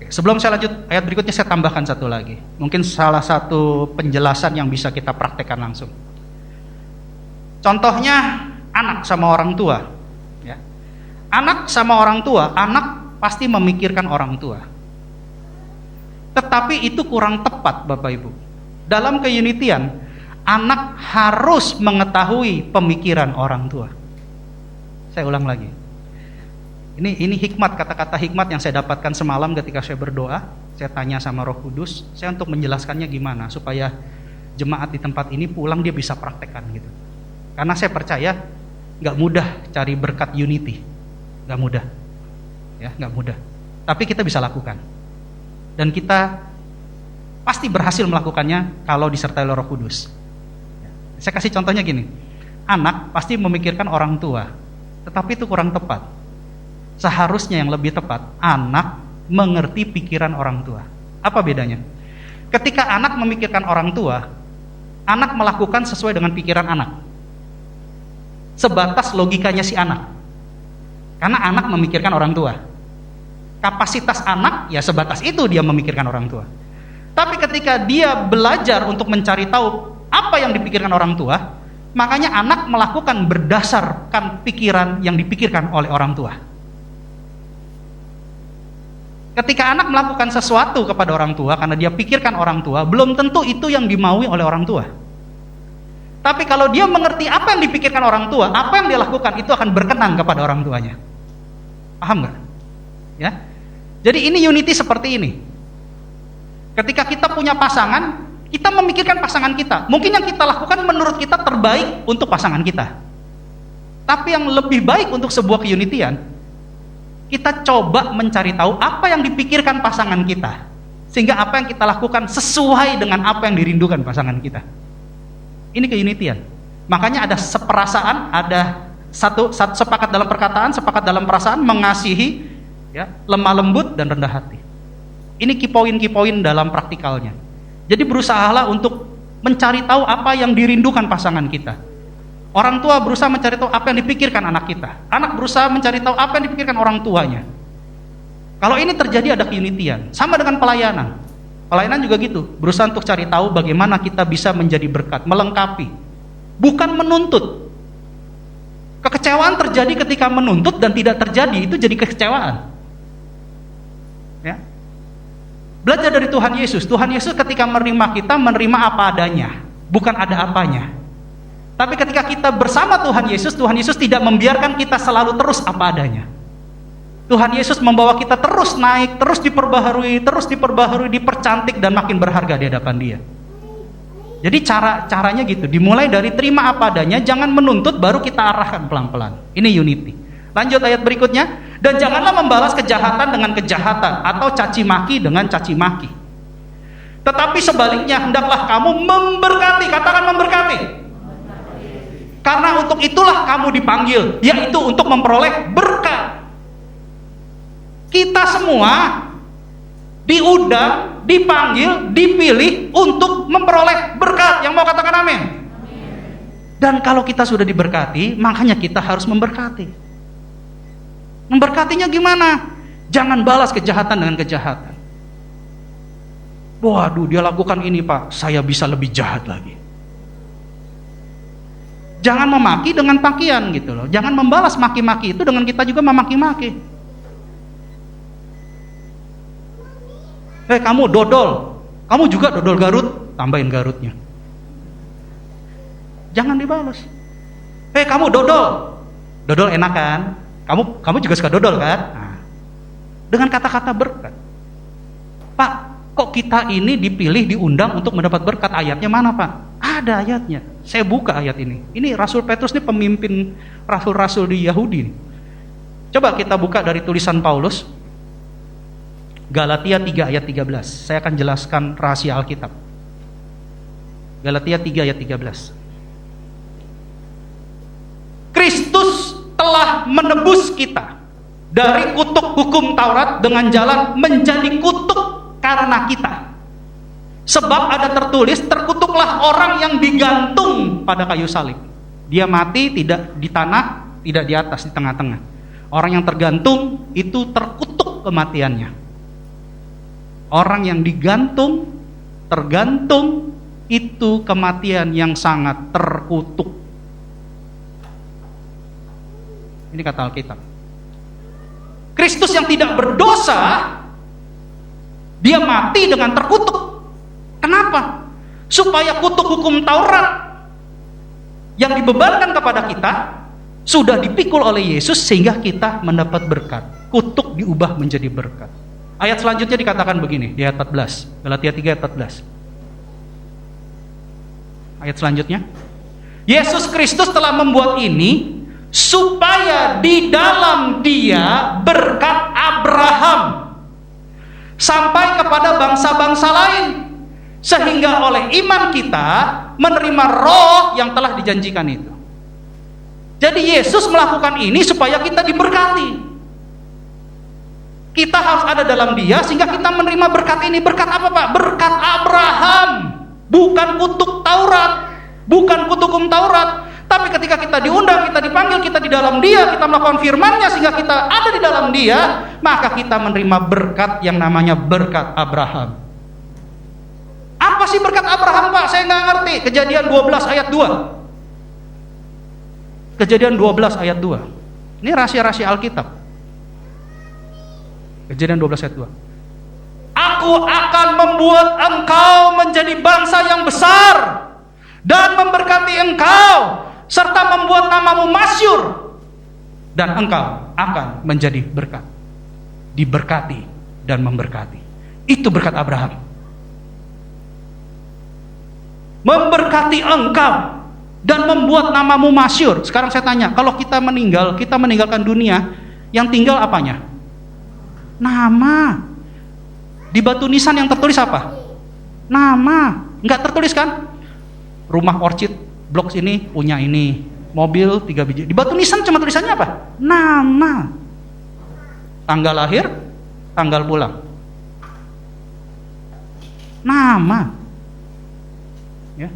Sebelum saya lanjut, ayat berikutnya saya tambahkan satu lagi. Mungkin salah satu penjelasan yang bisa kita praktekkan langsung. Contohnya, anak sama orang tua. Ya. Anak sama orang tua, anak pasti memikirkan orang tua. Tetapi itu kurang tepat, Bapak Ibu. Dalam keunitian, anak harus mengetahui pemikiran orang tua. Saya ulang lagi. Ini hikmat, kata-kata hikmat yang saya dapatkan semalam ketika saya berdoa. Saya tanya sama Roh Kudus, saya untuk menjelaskannya gimana supaya jemaat di tempat ini pulang dia bisa praktekkan gitu. Karena saya percaya nggak mudah cari berkat unity, nggak mudah. Ya, nggak mudah. Tapi kita bisa lakukan. Dan kita pasti berhasil melakukannya kalau disertai oleh Roh Kudus. Saya kasih contohnya gini, anak pasti memikirkan orang tua, tetapi itu kurang tepat. Seharusnya yang lebih tepat, anak mengerti pikiran orang tua. Apa bedanya? Ketika anak memikirkan orang tua, anak melakukan sesuai dengan pikiran anak, sebatas logikanya si anak, karena anak memikirkan orang tua. Kapasitas anak ya sebatas itu, dia memikirkan orang tua. Tapi ketika dia belajar untuk mencari tahu apa yang dipikirkan orang tua, makanya anak melakukan berdasarkan pikiran yang dipikirkan oleh orang tua. Ketika anak melakukan sesuatu kepada orang tua karena dia pikirkan orang tua, belum tentu itu yang dimaui oleh orang tua. Tapi kalau dia mengerti apa yang dipikirkan orang tua, apa yang dia lakukan itu akan berkenan kepada orang tuanya. Paham nggak? Ya. Jadi ini unity seperti ini. Ketika kita punya pasangan, kita memikirkan pasangan kita. Mungkin yang kita lakukan menurut kita terbaik untuk pasangan kita. Tapi yang lebih baik untuk sebuah keunitian, kita coba mencari tahu apa yang dipikirkan pasangan kita, sehingga apa yang kita lakukan sesuai dengan apa yang dirindukan pasangan kita. Ini keunitian. Makanya ada seperasaan, ada satu sepakat dalam perkataan, sepakat dalam perasaan, mengasihi, ya, lemah lembut dan rendah hati. Ini key point dalam praktikalnya. Jadi berusahalah untuk mencari tahu apa yang dirindukan pasangan kita. Orang tua berusaha mencari tahu apa yang dipikirkan anak kita. Anak berusaha mencari tahu apa yang dipikirkan orang tuanya. Kalau ini terjadi ada keunitian. Sama dengan pelayanan. Pelayanan juga gitu. Berusaha untuk cari tahu bagaimana kita bisa menjadi berkat, melengkapi. Bukan menuntut. Kekecewaan terjadi ketika menuntut dan tidak terjadi, itu jadi kekecewaan. Ya. Belajar dari Tuhan Yesus. Tuhan Yesus ketika menerima kita, menerima apa adanya, bukan ada apanya. Tapi ketika kita bersama Tuhan Yesus tidak membiarkan kita selalu terus apa adanya. Tuhan Yesus membawa kita terus naik, terus diperbaharui, dipercantik dan makin berharga di hadapan Dia. Jadi caranya gitu, dimulai dari terima apa adanya, jangan menuntut, baru kita arahkan pelan-pelan. Ini unity. Lanjut ayat berikutnya. Dan janganlah membalas kejahatan dengan kejahatan atau caci maki dengan caci maki. Tetapi sebaliknya hendaklah kamu memberkati, katakan memberkati. Karena untuk itulah kamu dipanggil, yaitu untuk memperoleh berkat. Kita semua diundang, dipanggil, dipilih untuk memperoleh berkat. Yang mau katakan amin? Dan kalau kita sudah diberkati, makanya kita harus memberkati. Memberkatinya gimana? Jangan balas kejahatan dengan kejahatan. Waduh, dia lakukan ini Pak, saya bisa lebih jahat lagi. Jangan memaki dengan pakian gitu loh. Jangan membalas maki-maki itu dengan kita juga memaki-maki. Kamu dodol, kamu juga dodol Garut, tambahin Garutnya. Jangan dibalas. Kamu dodol enak kan? Kamu juga suka dodol kan? Nah, dengan kata-kata berkat. Pak, kok kita ini dipilih, diundang untuk mendapat berkat? Ayatnya mana Pak? Ada ayatnya. Saya buka ayat ini. Ini Rasul Petrus ini pemimpin rasul-rasul di Yahudi. Coba kita buka dari tulisan Paulus. Galatia 3 ayat 13. Saya akan jelaskan rahasia Alkitab. Galatia 3 ayat 13. Kristus telah menebus kita dari kutuk hukum Taurat dengan jalan menjadi kutuk karena kita. Sebab ada tertulis, terkutuklah orang yang digantung pada kayu salib. Dia mati tidak di tanah, tidak di atas, di tengah-tengah. Orang yang tergantung itu terkutuk kematiannya. Orang yang digantung, tergantung, itu kematian yang sangat terkutuk. Ini kata Alkitab. Kristus yang tidak berdosa, dia mati dengan terkutuk. Kenapa? Supaya kutuk hukum Taurat yang dibebankan kepada kita sudah dipikul oleh Yesus sehingga kita mendapat berkat. Kutuk diubah menjadi berkat. Ayat selanjutnya dikatakan begini, di ayat 14. Galatia 3 ayat 14. Ayat selanjutnya. Yesus Kristus telah membuat ini supaya di dalam Dia berkat Abraham sampai kepada bangsa-bangsa lain, Sehingga oleh iman kita menerima roh yang telah dijanjikan itu. Jadi Yesus melakukan ini supaya kita diberkati. Kita harus ada dalam Dia sehingga kita menerima berkat ini. Berkat apa, Pak? Berkat Abraham. Bukan kutuk Taurat, bukan kutuk hukum Taurat. Tapi ketika kita diundang, kita dipanggil, kita di dalam Dia, kita melakukan firman-Nya sehingga kita ada di dalam Dia, maka kita menerima berkat yang namanya berkat Abraham. Apa sih berkat Abraham, Pak? Saya nggak ngerti. Kejadian 12 ayat 2. Kejadian 12 ayat 2. Ini rahasia-rahasia Alkitab. Kejadian 12 ayat 2. Aku akan membuat engkau menjadi bangsa yang besar dan memberkati engkau serta membuat namamu masyhur, dan engkau akan menjadi berkat. Diberkati dan memberkati. Itu berkat Abraham. Memberkati engkau dan membuat namamu masyhur. Sekarang saya tanya, kalau kita meninggal, kita meninggalkan dunia, yang tinggal apanya? Nama. Di batu nisan yang tertulis apa? Nama. Enggak tertulis kan? Rumah Orchid Blocks ini punya ini, mobil 3 biji. Di batu nisan cuma tulisannya apa? Nama. Tanggal lahir, tanggal pulang. Nama. Ya.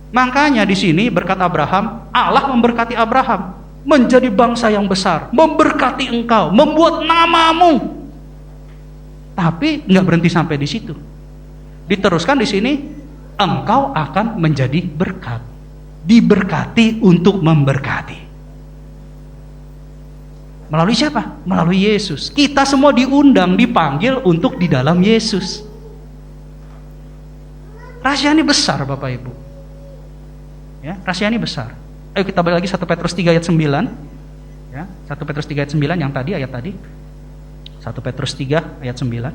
Makanya di sini berkat Abraham, Allah memberkati Abraham menjadi bangsa yang besar, memberkati engkau, membuat namamu. Tapi nggak berhenti sampai di situ. Diteruskan di sini, engkau akan menjadi berkat, diberkati untuk memberkati. Melalui siapa? Melalui Yesus. Kita semua diundang, dipanggil untuk di dalam Yesus. Rahasia ini besar, Bapak Ibu. Ya, rahasia ini besar. Ayo kita balik lagi 1 Petrus 3 ayat 9. Ya, 1 Petrus 3 ayat 9 yang tadi, ayat tadi. 1 Petrus 3 ayat 9.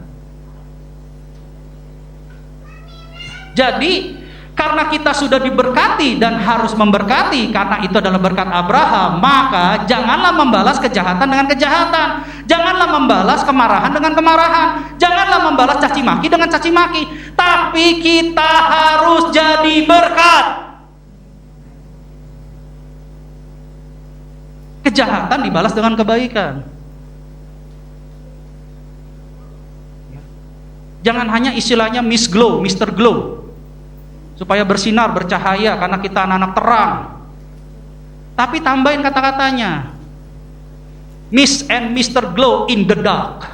Jadi, karena kita sudah diberkati dan harus memberkati, karena itu adalah berkat Abraham, maka janganlah membalas kejahatan dengan kejahatan. Janganlah membalas kemarahan dengan kemarahan. Janganlah membalas caci maki dengan caci maki. Tapi kita harus jadi berkat. Kejahatan dibalas dengan kebaikan. Jangan hanya istilahnya Miss Glow, Mr. Glow, supaya bersinar, bercahaya karena kita anak-anak terang. Tapi tambahin kata-katanya, Miss and Mr. Glow in the dark.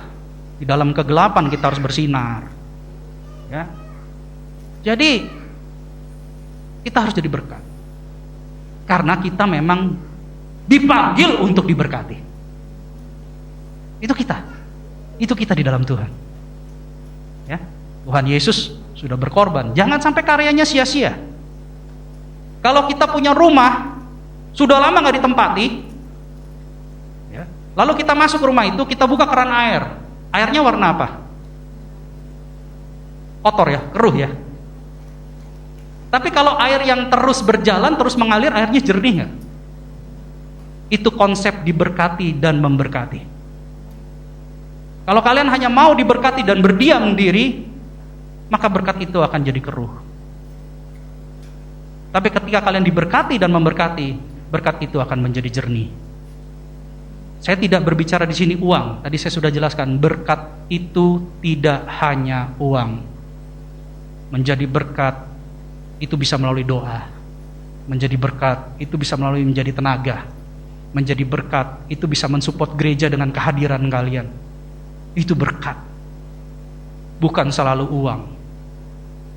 Di dalam kegelapan kita harus bersinar. Ya. Jadi kita harus jadi berkat. Karena kita memang dipanggil untuk diberkati. Itu kita. Itu kita di dalam Tuhan. Ya. Tuhan Yesus sudah berkorban. Jangan sampai karyanya sia-sia. Kalau kita punya rumah sudah lama nggak ditempati, ya, lalu kita masuk ke rumah itu, kita buka keran air. Airnya warna apa? Kotor ya, keruh ya. Tapi kalau air yang terus berjalan, terus mengalir, airnya jernih nggak? Itu konsep diberkati dan memberkati. Kalau kalian hanya mau diberkati dan berdiam diri, maka berkat itu akan jadi keruh. Tapi ketika kalian diberkati dan memberkati, berkat itu akan menjadi jernih. Saya tidak berbicara di sini uang. Tadi saya sudah jelaskan, berkat itu tidak hanya uang. Menjadi berkat itu bisa melalui doa. Menjadi berkat itu bisa melalui menjadi tenaga. Menjadi berkat itu bisa mensupport gereja dengan kehadiran kalian. Itu berkat. Bukan selalu uang.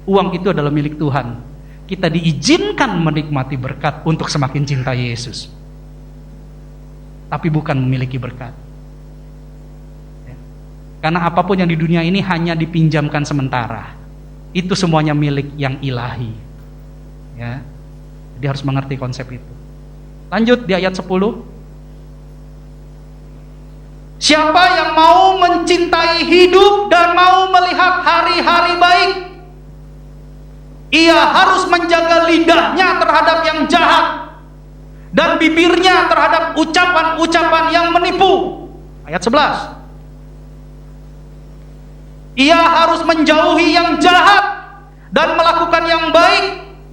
Uang itu adalah milik Tuhan. Kita diizinkan menikmati berkat untuk semakin cinta Yesus. Tapi bukan memiliki berkat. Ya. Karena apapun yang di dunia ini hanya dipinjamkan sementara. Itu semuanya milik yang ilahi. Ya. Jadi harus mengerti konsep itu. Lanjut di ayat 10. Siapa yang mau mencintai hidup dan mau melihat hari-hari baik, ia harus menjaga lidahnya terhadap yang jahat dan bibirnya terhadap ucapan-ucapan yang menipu. Ayat 11. Ia harus menjauhi yang jahat dan melakukan yang baik,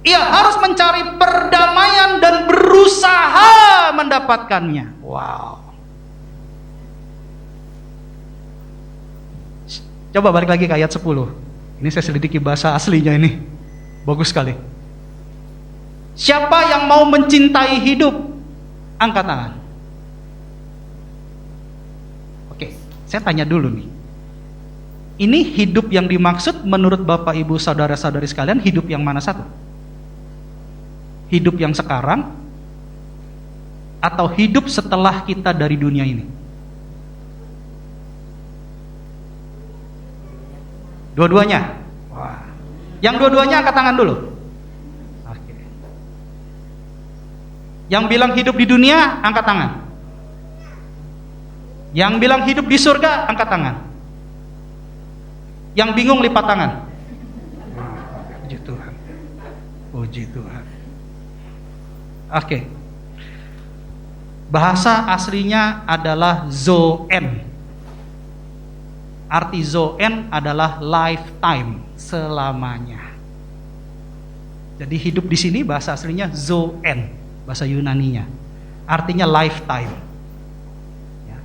ia harus mencari perdamaian dan berusaha mendapatkannya. Wow. Coba balik lagi ke ayat 10. Ini saya selidiki bahasa aslinya ini. Bagus sekali. Siapa yang mau mencintai hidup? Angkat tangan. Oke, saya tanya dulu nih. Ini hidup yang dimaksud menurut Bapak Ibu saudara-saudari sekalian, hidup yang mana satu? Hidup yang sekarang atau hidup setelah kita dari dunia ini? Dua-duanya. Wah. Yang dua-duanya angkat tangan dulu. Oke. Yang bilang hidup di dunia, angkat tangan. Yang bilang hidup di surga, angkat tangan. Yang bingung lipat tangan. Puji Tuhan. Puji Tuhan. Oke. Bahasa aslinya adalah zoen. Arti zoen adalah lifetime, selamanya. Jadi hidup di sini bahasa aslinya zoen, bahasa Yunaninya. Artinya lifetime. Ya.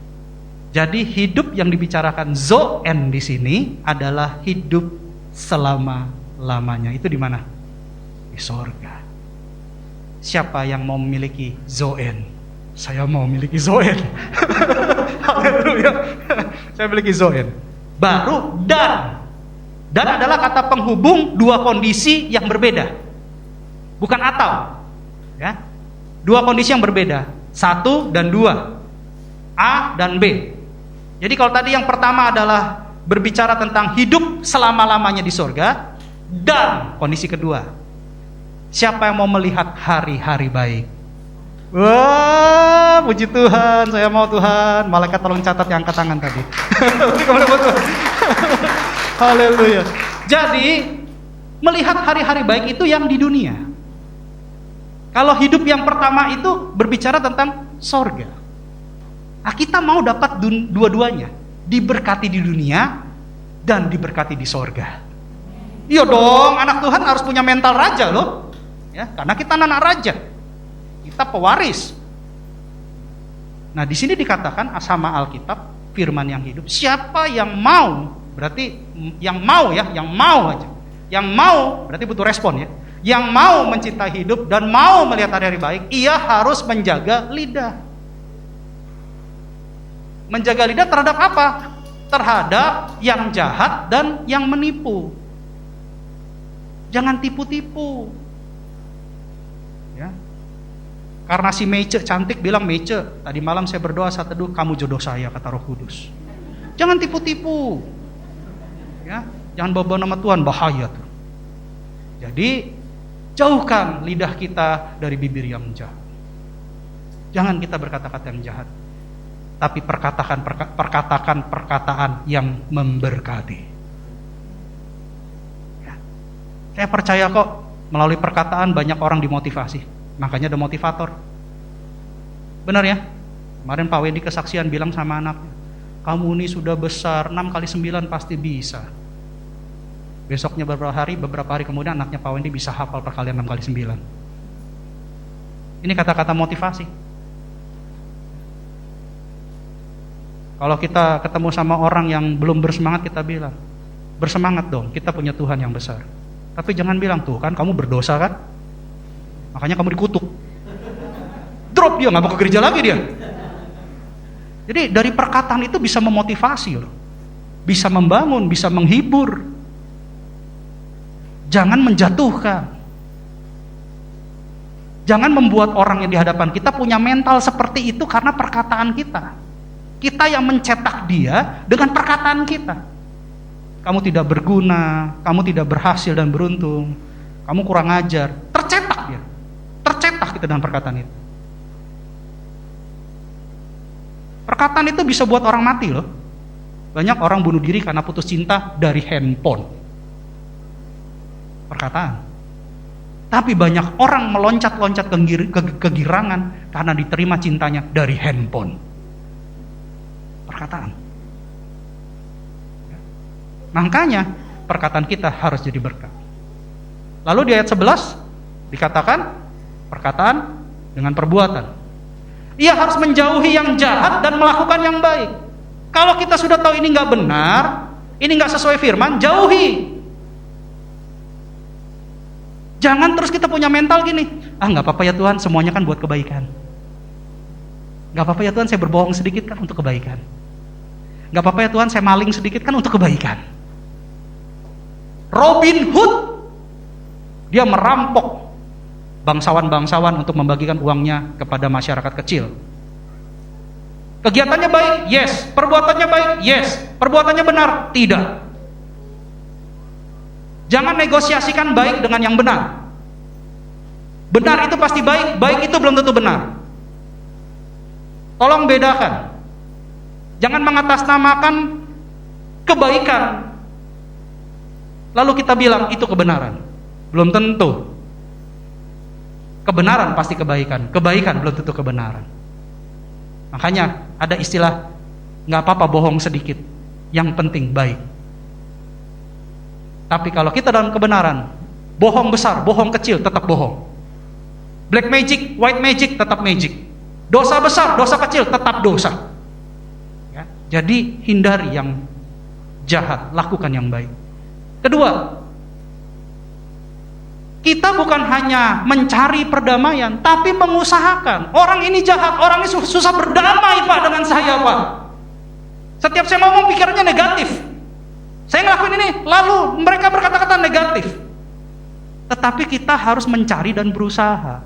Jadi hidup yang dibicarakan zoen di sini adalah hidup selama-lamanya. Itu di mana? Di sorga. Siapa yang mau memiliki zoen? Saya mau memiliki zoen. Haleluya. Saya memiliki zoen. Baru dan adalah kata penghubung dua kondisi yang berbeda, bukan atau, ya, dua kondisi yang berbeda, satu dan dua, A dan B. Jadi kalau tadi yang pertama adalah berbicara tentang hidup selama-lamanya di sorga, dan kondisi kedua, siapa yang mau melihat hari-hari baik? Wah, puji Tuhan, saya mau Tuhan. Malaikat tolong catat yang angkat tangan tadi. Haleluya. Jadi, melihat hari-hari baik itu yang di dunia. Kalau hidup yang pertama itu berbicara tentang sorga. Nah, kita mau dapat dua-duanya. Diberkati di dunia dan diberkati di sorga. Iya dong, anak Tuhan harus punya mental raja loh. Ya, karena kita anak raja. Kita pewaris. Nah, di sini dikatakan sama Alkitab, firman yang hidup. Siapa yang mau, berarti yang mau ya, yang mau aja. Yang mau berarti butuh respon ya. Yang mau mencintai hidup dan mau melihat hari-hari baik, ia harus menjaga lidah. Menjaga lidah terhadap apa? Terhadap yang jahat dan yang menipu. Jangan tipu-tipu. Ya. Karena si Meice cantik bilang, Meice, tadi malam saya berdoa saat teduh, kamu jodoh saya, kata Roh Kudus. Jangan tipu-tipu. Ya, jangan bawa nama Tuhan, bahaya tuh. Jadi, jauhkan lidah kita dari bibir yang jahat. Jangan kita berkata-kata yang jahat, tapi perkatakan perkataan yang memberkati. Ya. Saya percaya kok, melalui perkataan banyak orang dimotivasi. Makanya ada motivator. Benar ya? Kemarin Pak Wendy kesaksian bilang sama anaknya, kamu ini sudah besar, 6 kali 9 pasti bisa. Besoknya beberapa hari kemudian anaknya Pak Wendy bisa hafal perkalian 6 kali 9. Ini kata-kata motivasi. Kalau kita ketemu sama orang yang belum bersemangat, kita bilang, bersemangat dong, kita punya Tuhan yang besar. Tapi jangan bilang, tuh kan kamu berdosa kan, makanya kamu dikutuk. Drop dia, gak mau ke gereja lagi dia. Jadi dari perkataan itu bisa memotivasi loh. Bisa membangun, bisa menghibur. Jangan menjatuhkan. Jangan membuat orang yang di hadapan kita punya mental seperti itu karena perkataan kita. Kita yang mencetak dia dengan perkataan kita. Kamu tidak berguna, kamu tidak berhasil dan beruntung, kamu kurang ajar. Tercetak dia. Tercetak kita dengan perkataan itu. Perkataan itu bisa buat orang mati loh. Banyak orang bunuh diri karena putus cinta dari handphone. Perkataan. Tapi banyak orang meloncat-loncat kegirangan karena diterima cintanya dari handphone. Perkataan. Makanya perkataan kita harus jadi berkat. Lalu di ayat 11 dikatakan perkataan dengan perbuatan. Ia harus menjauhi yang jahat dan melakukan yang baik. Kalau kita sudah tahu ini nggak benar, ini nggak sesuai firman, jauhi. Jangan terus kita punya mental gini, nggak apa-apa ya Tuhan, semuanya kan buat kebaikan. Nggak apa-apa ya Tuhan, saya berbohong sedikit kan untuk kebaikan. Nggak apa-apa ya Tuhan, saya maling sedikit kan untuk kebaikan. Robin Hood, dia merampok bangsawan-bangsawan untuk membagikan uangnya kepada masyarakat kecil. Kegiatannya baik, yes. Perbuatannya baik, yes. Perbuatannya benar, tidak. Jangan negosiasikan baik dengan yang benar. Benar itu pasti baik, baik itu belum tentu benar. Tolong bedakan. Jangan mengatasnamakan kebaikan lalu kita bilang itu kebenaran. Belum tentu. Kebenaran pasti kebaikan, kebaikan belum tentu kebenaran. Makanya ada istilah, nggak apa-apa bohong sedikit, yang penting baik. Tapi kalau kita dalam kebenaran, bohong besar, bohong kecil, tetap bohong. Black magic, white magic, tetap magic. Dosa besar, dosa kecil, tetap dosa. Ya, jadi hindari yang jahat, lakukan yang baik. Kedua, kita bukan hanya mencari perdamaian, tapi mengusahakan. Orang ini jahat, orang ini susah berdamai Pak dengan saya Pak. Setiap saya ngomong pikirannya negatif. Saya ngelakuin ini, lalu mereka berkata-kata negatif. Tetapi kita harus mencari dan berusaha.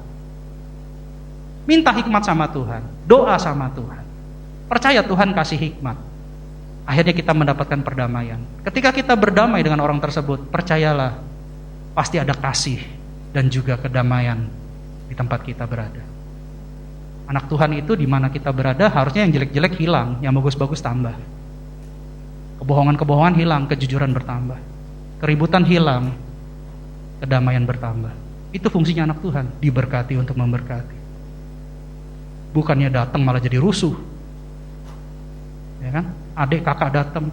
Minta hikmat sama Tuhan, doa sama Tuhan. Percaya Tuhan kasih hikmat. Akhirnya kita mendapatkan perdamaian. Ketika kita berdamai dengan orang tersebut, percayalah, pasti ada kasih dan juga kedamaian di tempat kita berada. Anak Tuhan itu di mana kita berada, harusnya yang jelek-jelek hilang, yang bagus-bagus tambah. Kebohongan-kebohongan hilang, kejujuran bertambah. Keributan hilang, kedamaian bertambah. Itu fungsinya anak Tuhan, diberkati untuk memberkati. Bukannya datang malah jadi rusuh. Ya kan? Adik kakak datang,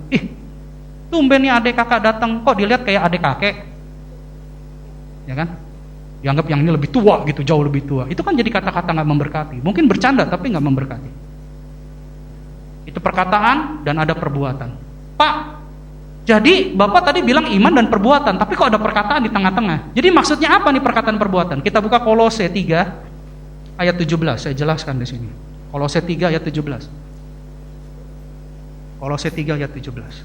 tumben nih adik kakak datang, kok dilihat kayak adik kakek. Ya kan? Dianggap yang ini lebih tua gitu, jauh lebih tua. Itu kan jadi kata-kata gak memberkati. Mungkin bercanda tapi gak memberkati. Itu perkataan dan ada perbuatan. Pak, jadi Bapak tadi bilang iman dan perbuatan, tapi kok ada perkataan di tengah-tengah. Jadi maksudnya apa nih perkataan perbuatan? Kita buka Kolose 3 ayat 17, saya jelaskan di sini. Kolose 3 ayat 17. Kolose 3 ayat 17.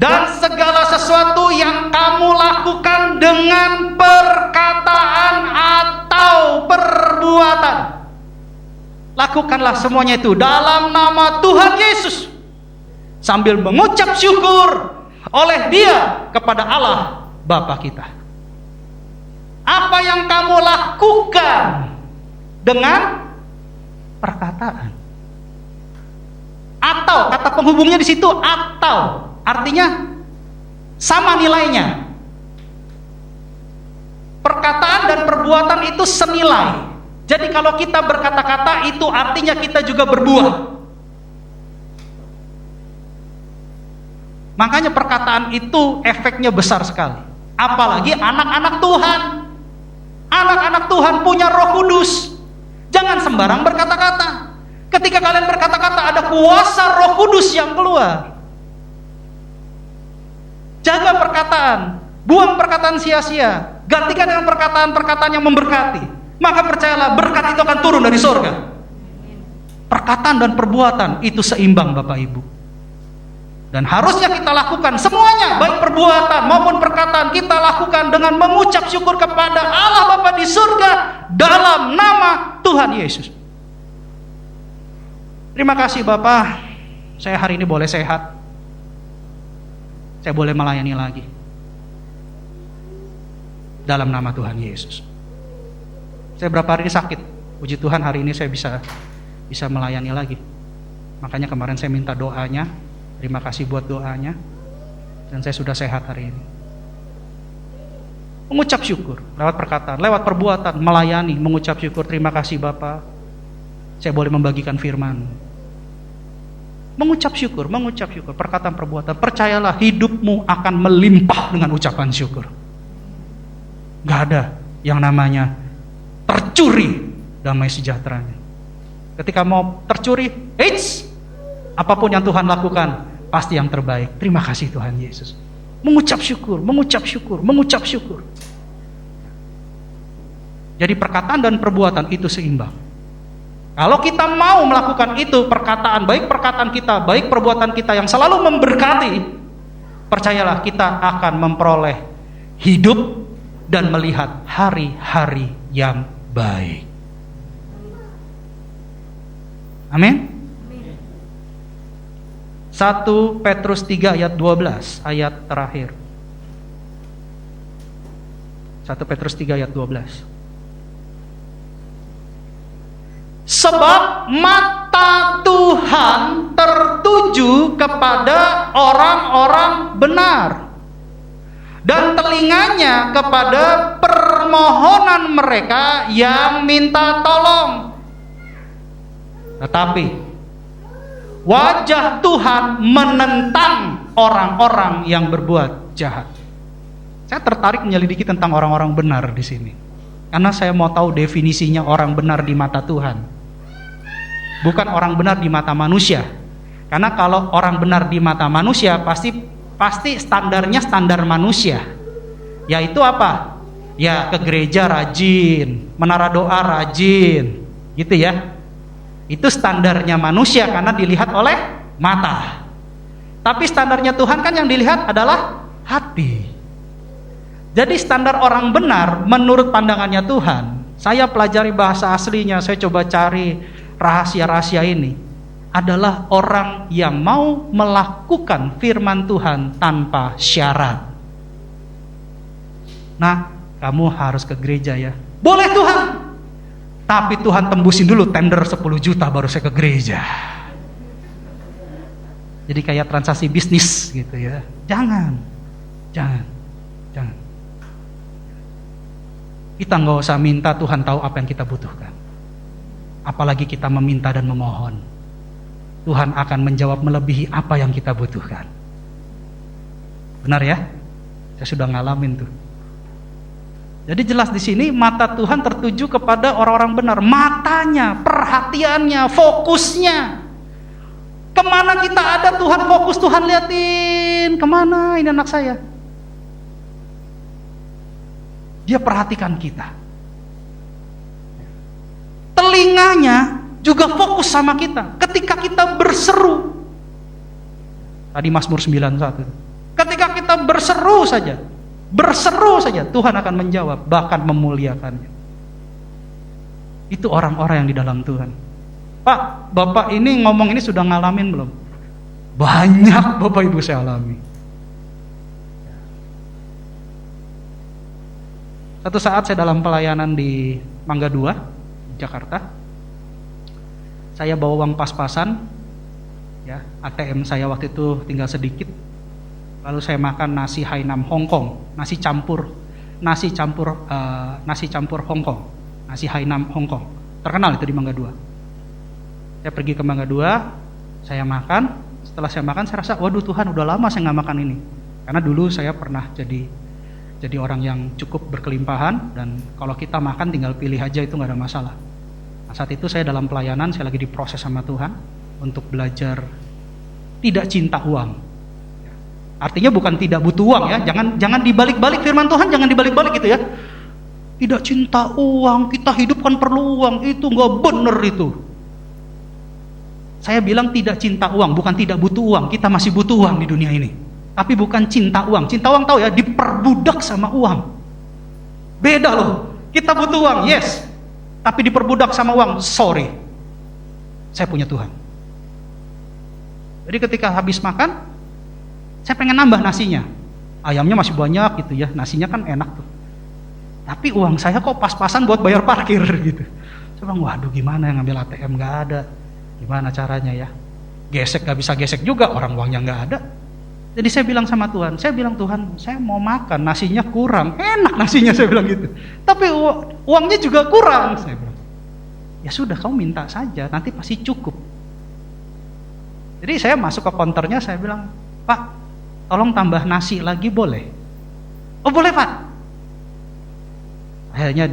Dan segala sesuatu yang kamu lakukan dengan perkataan atau perbuatan, lakukanlah semuanya itu dalam nama Tuhan Yesus, sambil mengucap syukur oleh Dia kepada Allah Bapa kita. Apa yang kamu lakukan dengan perkataan. Atau, kata penghubungnya di situ atau, artinya sama nilainya. Perkataan dan perbuatan itu senilai. Jadi kalau kita berkata-kata itu artinya kita juga berbuat. Makanya perkataan itu efeknya besar sekali. Apalagi anak-anak Tuhan. Anak-anak Tuhan punya Roh Kudus. Jangan sembarang berkata-kata. Ketika kalian berkata-kata ada kuasa Roh Kudus yang keluar. Jaga perkataan, buang perkataan sia-sia, gantikan dengan perkataan-perkataan yang memberkati. Maka percayalah berkat itu akan turun dari surga. Perkataan dan perbuatan itu seimbang Bapak Ibu. Dan harusnya kita lakukan semuanya, baik perbuatan maupun perkataan kita lakukan dengan mengucap syukur kepada Allah Bapa di surga dalam nama Tuhan Yesus. Terima kasih Bapak, saya hari ini boleh sehat. Saya boleh melayani lagi. Dalam nama Tuhan Yesus. Saya berapa hari ini sakit, puji Tuhan hari ini saya bisa melayani lagi. Makanya kemarin saya minta doanya. Terima kasih buat doanya. Dan saya sudah sehat hari ini. Mengucap syukur lewat perkataan, lewat perbuatan, melayani, mengucap syukur. Terima kasih Bapak, saya boleh membagikan firman. Mengucap syukur, perkataan perbuatan. Percayalah hidupmu akan melimpah dengan ucapan syukur. Gak ada yang namanya tercuri damai sejahteranya. Ketika mau tercuri, apapun yang Tuhan lakukan, pasti yang terbaik. Terima kasih Tuhan Yesus. Mengucap syukur, mengucap syukur, mengucap syukur. Jadi perkataan dan perbuatan itu seimbang. Kalau kita mau melakukan itu, baik perkataan kita, baik perbuatan kita yang selalu memberkati, percayalah kita akan memperoleh hidup dan melihat hari-hari yang baik. Amin. 1 Petrus 3 ayat 12, ayat terakhir. 1 Petrus 3 ayat 12. Sebab mata Tuhan tertuju kepada orang-orang benar, dan telinganya kepada permohonan mereka yang minta tolong. Tetapi wajah Tuhan menentang orang-orang yang berbuat jahat. Saya tertarik menyelidiki tentang orang-orang benar di sini, karena saya mau tahu definisinya orang benar di mata Tuhan. Bukan orang benar di mata manusia. Karena kalau orang benar di mata manusia pasti standarnya standar manusia. Yaitu apa? Ya, ke gereja rajin, menara doa rajin, gitu ya. Itu standarnya manusia karena dilihat oleh mata. Tapi standarnya Tuhan kan yang dilihat adalah hati. Jadi standar orang benar menurut pandangannya Tuhan, saya pelajari bahasa aslinya, saya coba cari rahasia-rahasia ini, adalah orang yang mau melakukan firman Tuhan tanpa syarat. Nah, kamu harus ke gereja ya. Boleh Tuhan, tapi Tuhan tembusin dulu tender 10 juta baru saya ke gereja. Jadi kayak transaksi bisnis gitu ya. Jangan. Kita nggak usah minta, Tuhan tahu apa yang kita butuhkan. Apalagi kita meminta dan memohon, Tuhan akan menjawab melebihi apa yang kita butuhkan. Benar ya? Saya sudah ngalamin tuh. Jadi jelas di sini mata Tuhan tertuju kepada orang-orang benar. Matanya, perhatiannya, fokusnya. Kemana kita ada Tuhan fokus, Tuhan liatin. Kemana ini anak saya? Dia perhatikan kita. Telinganya juga fokus sama kita. Ketika kita berseru. Tadi Mazmur 91. Ketika kita berseru saja, Tuhan akan menjawab, bahkan memuliakannya. Itu orang-orang yang di dalam Tuhan. Pak, Bapak ini ngomong ini sudah ngalamin belum? Banyak Bapak Ibu saya alami. Satu saat saya dalam pelayanan di Mangga 2, Jakarta. Saya bawa uang pas-pasan, ya, ATM saya waktu itu tinggal sedikit. Lalu saya makan nasi Hainam Hongkong, nasi campur Hongkong, nasi Hainam Hongkong. Terkenal itu di Mangga 2. Saya pergi ke Mangga 2, saya makan. Setelah saya makan, saya rasa, waduh Tuhan, udah lama saya nggak makan ini. Karena dulu saya pernah jadi orang yang cukup berkelimpahan, dan kalau kita makan tinggal pilih aja, itu nggak ada masalah. Nah, saat itu saya dalam pelayanan, saya lagi diproses sama Tuhan untuk belajar tidak cinta uang. Artinya bukan tidak butuh uang ya, jangan dibalik-balik firman Tuhan, jangan dibalik-balik gitu ya. Tidak cinta uang, kita hidup kan perlu uang, itu nggak bener itu. Saya bilang tidak cinta uang, bukan tidak butuh uang. Kita masih butuh uang di dunia ini. Tapi bukan cinta uang. Cinta uang tahu ya, diperbudak sama uang. Beda loh. Kita butuh uang, yes. Tapi diperbudak sama uang, sorry. Saya punya Tuhan. Jadi ketika habis makan, saya pengen nambah nasinya. Ayamnya masih banyak gitu ya, nasinya kan enak tuh. Tapi uang saya kok pas-pasan buat bayar parkir gitu. Saya bilang, waduh gimana yang ngambil ATM gak ada. Gimana caranya ya? Gesek gak bisa gesek juga, orang uangnya gak ada. Jadi saya bilang sama Tuhan, Tuhan, saya mau makan, nasinya kurang, enak nasinya, saya bilang gitu. Tapi uangnya juga kurang, saya bilang. Ya sudah, kamu minta saja, nanti pasti cukup. Jadi saya masuk ke konternya, saya bilang, Pak, tolong tambah nasi lagi boleh? Oh boleh Pak. Akhirnya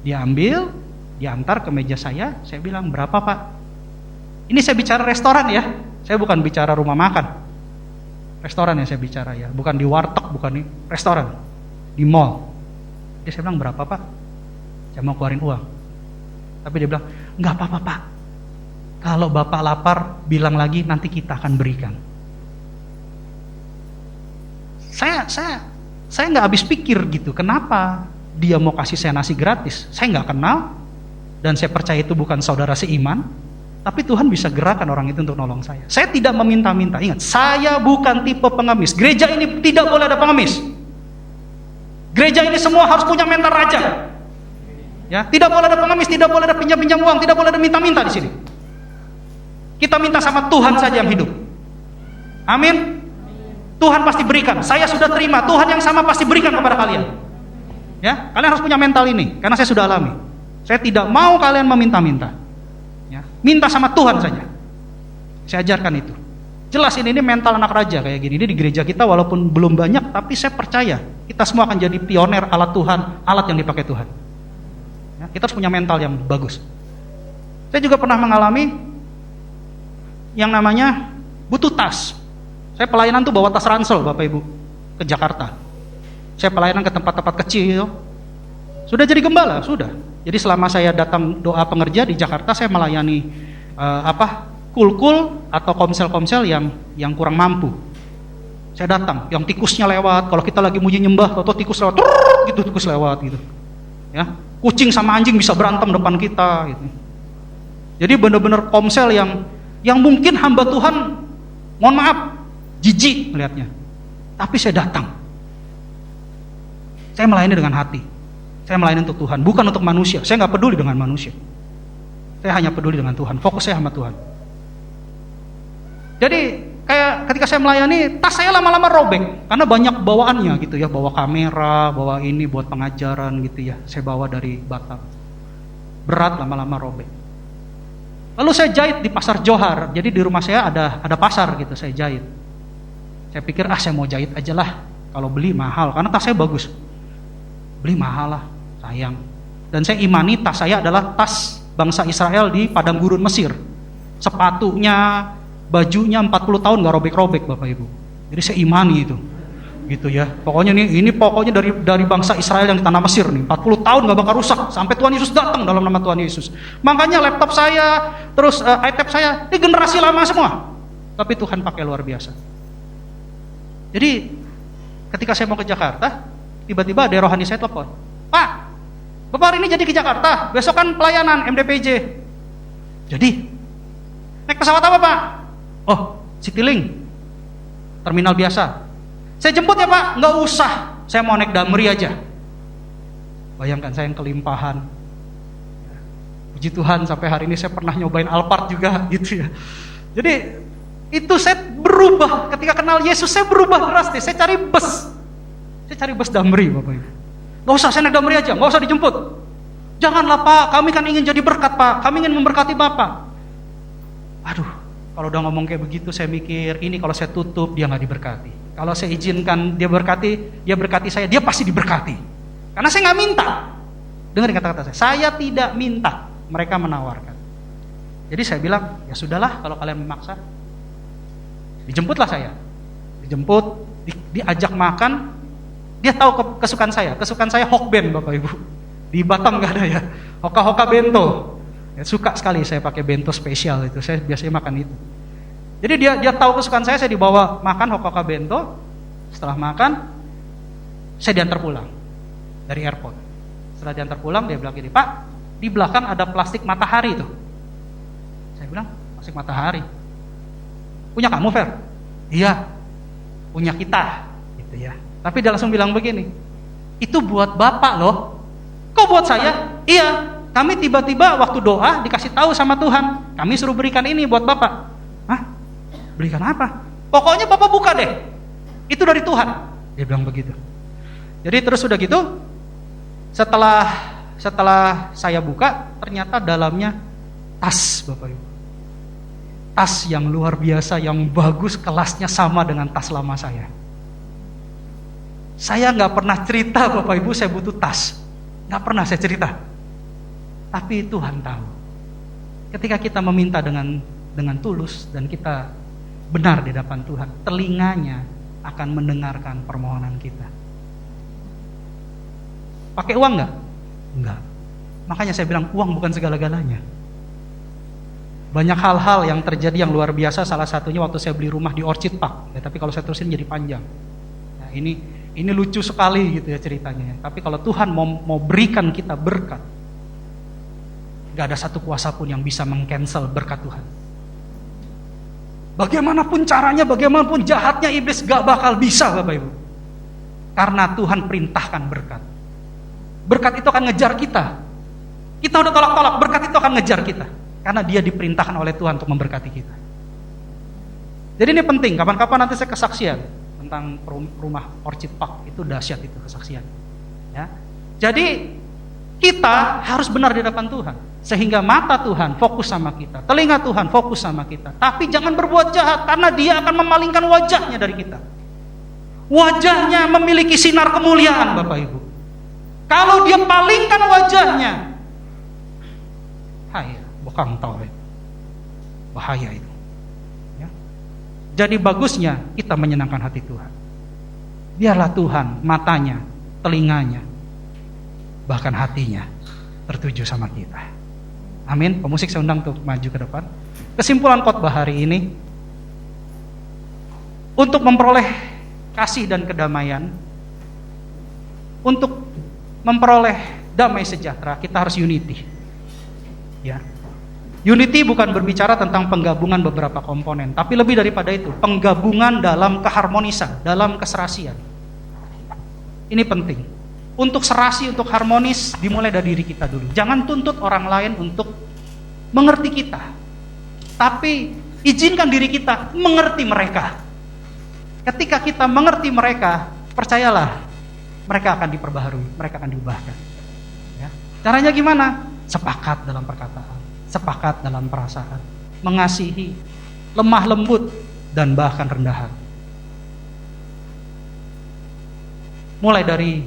dia ambil, diantar ke meja saya bilang, berapa Pak? Ini saya bicara restoran ya, saya bukan bicara rumah makan. Restoran yang saya bicara ya, bukan di warteg, bukan di restoran, di mall. Dia saya bilang, berapa Pak? Saya mau keluarin uang. Tapi dia bilang, nggak apa-apa Pak. Kalau Bapak lapar, bilang lagi, nanti kita akan berikan. Saya nggak habis pikir gitu, kenapa dia mau kasih saya nasi gratis? Saya nggak kenal, dan saya percaya itu bukan saudara seiman, tapi Tuhan bisa gerakan orang itu untuk nolong saya. Saya tidak meminta-minta, ingat, saya bukan tipe pengemis. Gereja ini tidak boleh ada pengemis. Gereja ini semua harus punya mental raja. Ya, tidak boleh ada pengemis, tidak boleh ada pinjam-pinjam uang, tidak boleh ada minta-minta di sini. Kita minta sama Tuhan saja yang hidup. Amin. Tuhan pasti berikan. Saya sudah terima. Tuhan yang sama pasti berikan kepada kalian. Ya, kalian harus punya mental ini, karena saya sudah alami. Saya tidak mau kalian meminta-minta. Ya, minta sama Tuhan saja. Saya ajarkan itu. Jelas ini mental anak raja kayak gini. Ini di gereja kita walaupun belum banyak, tapi saya percaya kita semua akan jadi pioner alat Tuhan, alat yang dipakai Tuhan. Ya, kita harus punya mental yang bagus. Saya juga pernah mengalami yang namanya butuh tas. Saya pelayanan tuh bawa tas ransel Bapak Ibu ke Jakarta. Saya pelayanan ke tempat-tempat kecil. Sudah jadi gembala, sudah. Jadi selama saya datang doa pengerja di Jakarta, saya melayani kul-kul atau komsel-komsel yang kurang mampu. Saya datang, yang tikusnya lewat. Kalau kita lagi muji nyembah, atau tikus lewat, tikus lewat gitu. Ya, kucing sama anjing bisa berantem depan kita gitu. Jadi benar-benar komsel yang mungkin hamba Tuhan, mohon maaf, jijik melihatnya. Tapi saya datang. Saya melayani dengan hati. Saya melayani untuk Tuhan, bukan untuk manusia. Saya nggak peduli dengan manusia. Saya hanya peduli dengan Tuhan. Fokus saya sama Tuhan. Jadi kayak ketika saya melayani, tas saya lama-lama robek karena banyak bawaannya gitu ya, bawa kamera, bawa ini buat pengajaran gitu ya. Saya bawa dari Batam. Berat, lama-lama robek. Lalu saya jahit di pasar Johar. Jadi di rumah saya ada pasar gitu, saya jahit. Saya pikir saya mau jahit aja lah. Kalau beli mahal, karena tas saya bagus. Beli mahal lah, sayang. Dan saya imani tas saya adalah tas bangsa Israel di padang gurun Mesir. Sepatunya, bajunya 40 tahun gak robek-robek Bapak Ibu. Jadi saya imani itu. Gitu ya. Pokoknya ini pokoknya dari bangsa Israel yang di tanah Mesir nih. 40 tahun gak bakal rusak sampai Tuhan Yesus datang dalam nama Tuhan Yesus. Makanya laptop saya, terus iTab saya, ini generasi lama semua. Tapi Tuhan pakai luar biasa. Jadi ketika saya mau ke Jakarta, tiba-tiba ada rohani saya telepon. Pak, Bapak hari ini jadi ke Jakarta, besok kan pelayanan MDPJ. Jadi, naik pesawat apa Pak? Oh, Citylink, terminal biasa. Saya jemput ya Pak? Nggak usah, saya mau naik Damri aja. Bayangkan saya yang kelimpahan. Puji Tuhan sampai hari ini saya pernah nyobain Alphard juga gitu ya. Jadi itu saya berubah, ketika kenal Yesus saya berubah drastis. Saya cari bus Damri Bapak Ibu. Nggak usah, saya naik Damri aja, nggak usah dijemput. Janganlah Pak, kami kan ingin jadi berkat Pak, kami ingin memberkati Bapak. Aduh, kalau udah ngomong kayak begitu saya mikir, ini kalau saya tutup dia nggak diberkati. Kalau saya izinkan dia berkati saya, dia pasti diberkati. Karena saya nggak minta. Dengerin kata-kata saya tidak minta, mereka menawarkan. Jadi saya bilang, ya sudahlah kalau kalian memaksa. Dijemputlah saya. Dijemput, diajak makan. Dia tahu kesukaan saya hokben Bapak Ibu. Di Batam nggak ada ya, hoka-hoka bento. Ya, suka sekali saya pakai bento spesial itu, saya biasanya makan itu. Jadi dia tahu kesukaan saya dibawa makan hoka-hoka bento. Setelah makan, saya diantar pulang dari airport. Setelah diantar pulang, dia bilang gini, Pak, di belakang ada plastik matahari tuh. Saya bilang, plastik matahari? Punya kamu, Fer? Iya, punya kita, gitu ya. Tapi dia langsung bilang begini, itu buat Bapak loh. Kok buat saya? Iya, kami tiba-tiba waktu doa dikasih tahu sama Tuhan, kami suruh berikan ini buat Bapak. Hah? Berikan apa? Pokoknya Bapak buka deh. Itu dari Tuhan. Dia bilang begitu. Jadi terus udah gitu, setelah saya buka, ternyata dalamnya tas Bapak Ibu. Tas yang luar biasa, yang bagus, kelasnya sama dengan tas lama saya. Saya nggak pernah cerita Bapak Ibu saya butuh tas. Gak pernah saya cerita. Tapi Tuhan tahu. Ketika kita meminta dengan tulus dan kita benar di depan Tuhan, telinganya akan mendengarkan permohonan kita. Pakai uang nggak? Enggak. Makanya saya bilang uang bukan segala-galanya. Banyak hal-hal yang terjadi yang luar biasa. Salah satunya waktu saya beli rumah di Orchid Park. Ya, tapi kalau saya terusin jadi panjang. Nah, ini lucu sekali gitu ya ceritanya. Tapi kalau Tuhan mau berikan kita berkat, gak ada satu kuasa pun yang bisa meng-cancel berkat Tuhan. Bagaimanapun caranya, bagaimanapun jahatnya iblis gak bakal bisa, Bapak Ibu. Karena Tuhan perintahkan berkat. Berkat itu akan ngejar kita. Kita udah tolak-tolak, berkat itu akan ngejar kita. Karena dia diperintahkan oleh Tuhan untuk memberkati kita. Jadi ini penting, kapan-kapan nanti saya kesaksian tentang rumah Orchid Park. Itu dahsyat itu kesaksian. Ya. Jadi kita harus benar di depan Tuhan. Sehingga mata Tuhan fokus sama kita, telinga Tuhan fokus sama kita. Tapi jangan berbuat jahat, karena dia akan memalingkan wajahnya dari kita. Wajahnya memiliki sinar kemuliaan, Bapak Ibu. Kalau dia palingkan wajahnya, bukan tahu, bahaya itu. Ya. Jadi bagusnya kita menyenangkan hati Tuhan. Biarlah Tuhan matanya, telinganya, bahkan hatinya tertuju sama kita. Amin. Pemusik saya undang untuk maju ke depan. Kesimpulan khotbah hari ini, untuk memperoleh kasih dan kedamaian, untuk memperoleh damai sejahtera, kita harus unity. Ya. Unity bukan berbicara tentang penggabungan beberapa komponen, tapi lebih daripada itu, penggabungan dalam keharmonisan, dalam keserasian. Ini penting. Untuk serasi, untuk harmonis, dimulai dari diri kita dulu. Jangan tuntut orang lain untuk mengerti kita, tapi izinkan diri kita mengerti mereka. Ketika kita mengerti mereka, percayalah, mereka akan diperbaharui, mereka akan diubahkan. Ya. Caranya gimana? Sepakat dalam perkataan, sepakat dalam perasaan, mengasihi, lemah lembut, dan bahkan rendah hati. Mulai dari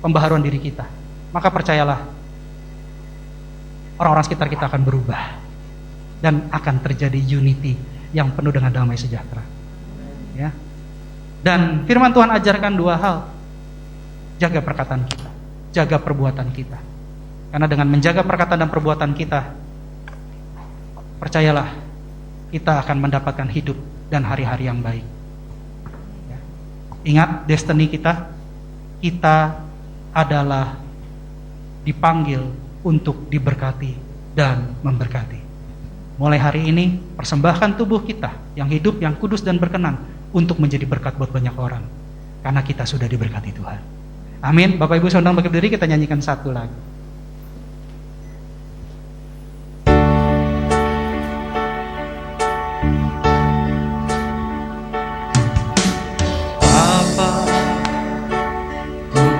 pembaharuan diri kita, maka percayalah, orang-orang sekitar kita akan berubah dan akan terjadi unity yang penuh dengan damai sejahtera. Ya. Dan firman Tuhan ajarkan dua hal. Jaga perkataan kita, jaga perbuatan kita. Karena dengan menjaga perkataan dan perbuatan kita, percayalah, kita akan mendapatkan hidup dan hari-hari yang baik. Ya. Ingat destiny kita adalah dipanggil untuk diberkati dan memberkati. Mulai hari ini, persembahkan tubuh kita yang hidup, yang kudus dan berkenan untuk menjadi berkat buat banyak orang. Karena kita sudah diberkati Tuhan. Amin. Bapak Ibu saudara bangkit berdiri, kita nyanyikan satu lagu.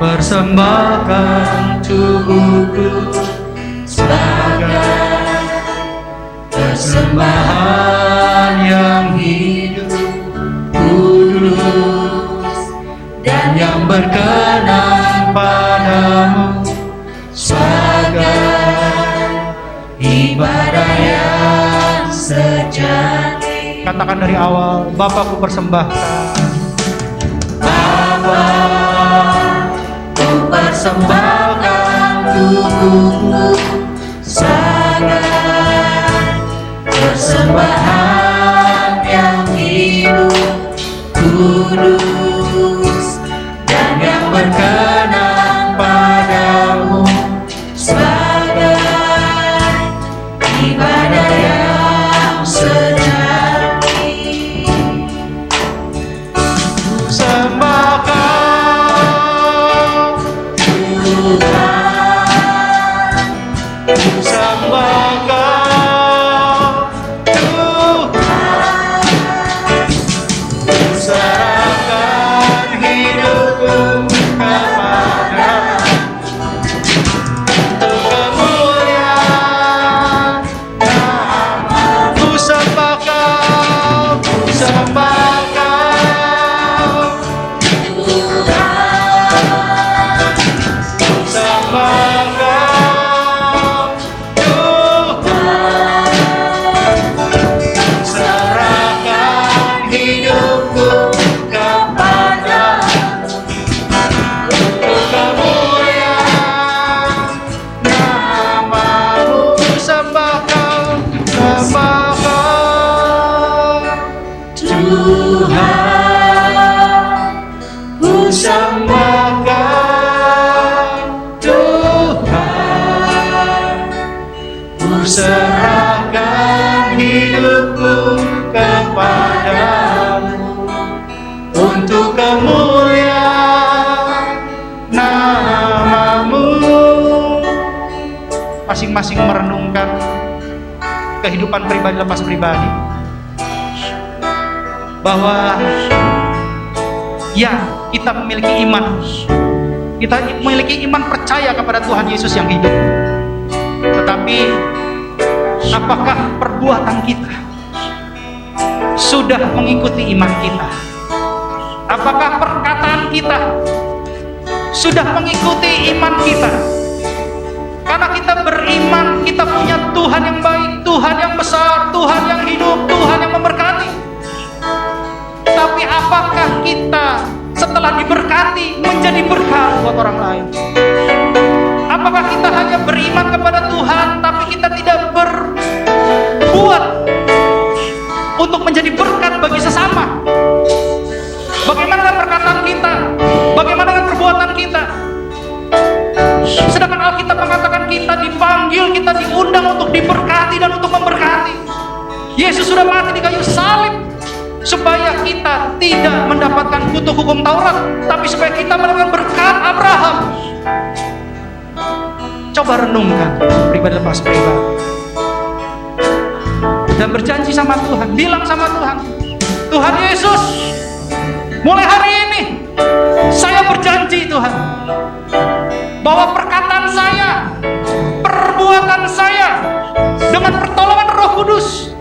Persembahkan tubuhku sebagai persembahan yang hidup, kudus, dan yang berkenan padamu, sebagai ibadah yang sejati. Katakan dari awal, Bapa, ku persembahkan. Bapa, persembahkan tubuhku sebagai persembahan yang hidup, kudus, dan yang berkenan padamu, sebagai ibadah yang sejati. Sembahkan masing-masing merenungkan kehidupan pribadi lepas pribadi, bahwa ya, kita memiliki iman. Kita memiliki iman percaya kepada Tuhan Yesus yang hidup. Tetapi apakah perbuatan kita sudah mengikuti iman kita? Apakah perkataan kita sudah mengikuti iman kita? Karena kita beriman, kita punya Tuhan yang baik, Tuhan yang besar, Tuhan yang hidup, Tuhan yang memberkati. Tapi apakah kita setelah diberkati menjadi berkat buat orang lain? Apakah kita hanya beriman kepada Tuhan tapi kita tidak berbuat untuk menjadi berkat bagi sesama? Bagaimana dengan perkataan kita? Bagaimana dengan perbuatan kita? Sedangkan Alkitab mengatakan kita dipanggil, kita diundang untuk diberkati dan untuk memberkati. Yesus sudah mati di kayu salib supaya kita tidak mendapatkan kutuk hukum Taurat, tapi supaya kita mendapatkan berkat Abraham. Coba renungkan pribadi lepas pribadi dan berjanji sama Tuhan, bilang sama Tuhan, Tuhan Yesus, mulai hari ini saya berjanji Tuhan, bahwa perkataan saya, perbuatan saya dengan pertolongan Roh Kudus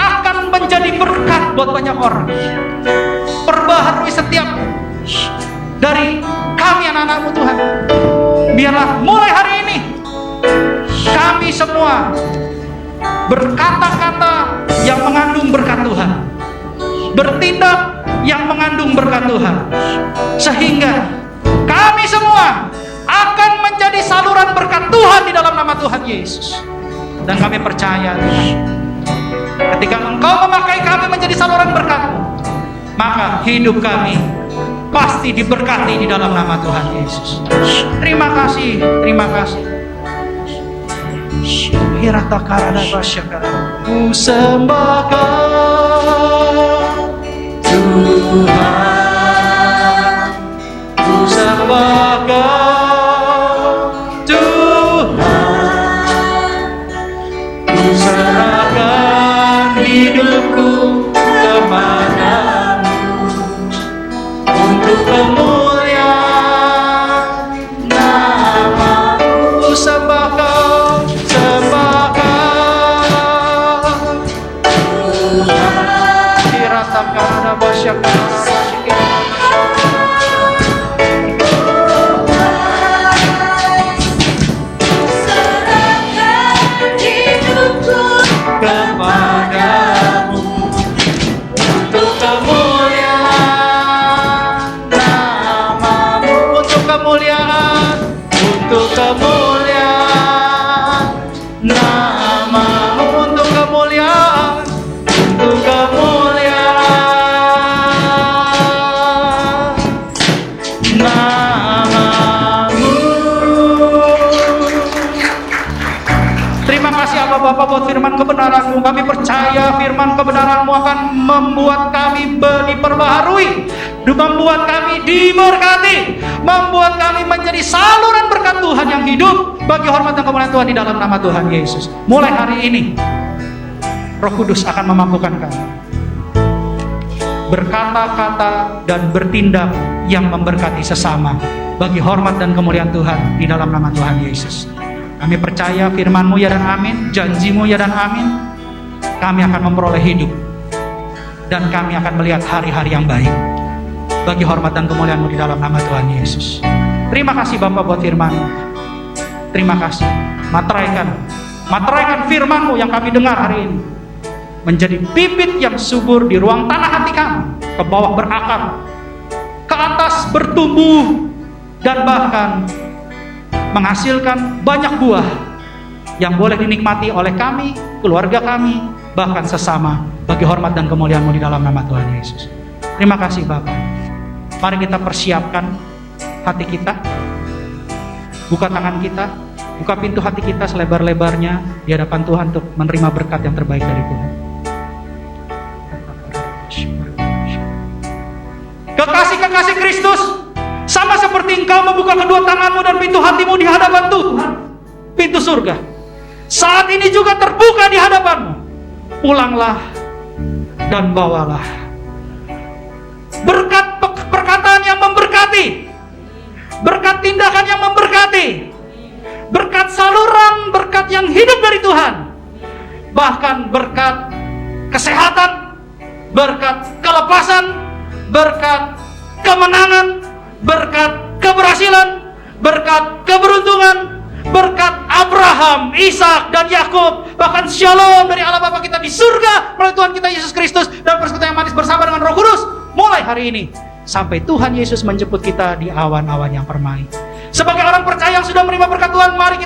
akan menjadi berkat buat banyak orang. Perbaharui setiap dari kami anak-anak-Mu Tuhan. Biarlah mulai hari ini kami semua berkata-kata yang mengandung berkat Tuhan, bertindak yang mengandung berkat Tuhan, sehingga kami semua akan menjadi saluran berkat Tuhan di dalam nama Tuhan Yesus. Dan kami percaya Tuhan, ketika Engkau memakai kami menjadi saluran berkat, maka hidup kami pasti diberkati di dalam nama Tuhan Yesus. Terima kasih, terima kasih. Ku sembah Tuhan, ku sembah hidupku kepadamu untuk kemuliaan nama-Mu. Sembah Kau, sembah Kau Tuhan. Diratakan abasyakana Bapa, buat firman kebenaran-Mu. Kami percaya firman kebenaran-Mu akan membuat kami diperbaharui, membuat kami diberkati, membuat kami menjadi saluran berkat Tuhan yang hidup bagi hormat dan kemuliaan Tuhan di dalam nama Tuhan Yesus. Mulai hari ini Roh Kudus akan memampukan kami berkata-kata dan bertindak yang memberkati sesama bagi hormat dan kemuliaan Tuhan di dalam nama Tuhan Yesus. Kami percaya firman-Mu ya dan amin, janji-Mu ya dan amin. Kami akan memperoleh hidup dan kami akan melihat hari-hari yang baik bagi hormat dan kemuliaan-Mu di dalam nama Tuhan Yesus. Terima kasih Bapa buat firman-Mu. Terima kasih. Materaikan firman-Mu yang kami dengar hari ini menjadi bibit yang subur di ruang tanah hati kami, ke bawah berakar, ke atas bertumbuh, dan bahkan menghasilkan banyak buah yang boleh dinikmati oleh kami, keluarga kami, bahkan sesama bagi hormat dan kemuliaan-Mu di dalam nama Tuhan Yesus. Terima kasih Bapa. Mari kita persiapkan hati kita, buka tangan kita, buka pintu hati kita selebar-lebarnya di hadapan Tuhan untuk menerima berkat yang terbaik dari Tuhan. Kekasih-kekasih Kristus, sama seperti Engkau membuka kedua tangan-Mu dan pintu hati-Mu di hadapan Tuhan, pintu surga, saat ini juga terbuka di hadapanmu. Pulanglah dan bawalah berkat perkataan yang memberkati, berkat tindakan yang memberkati, berkat saluran berkat yang hidup dari Tuhan, bahkan berkat kesehatan, berkat kelepasan, berkat kemenangan, berkat keberhasilan, berkat keberuntungan, berkat Abraham, Ishak, dan Yakub, bahkan shalom dari Allah Bapa kita di surga melalui Tuhan kita Yesus Kristus dan persekutuan yang manis bersama dengan Roh Kudus mulai hari ini sampai Tuhan Yesus menjemput kita di awan-awan yang permai. Sebagai orang percaya yang sudah menerima berkat Tuhan, mari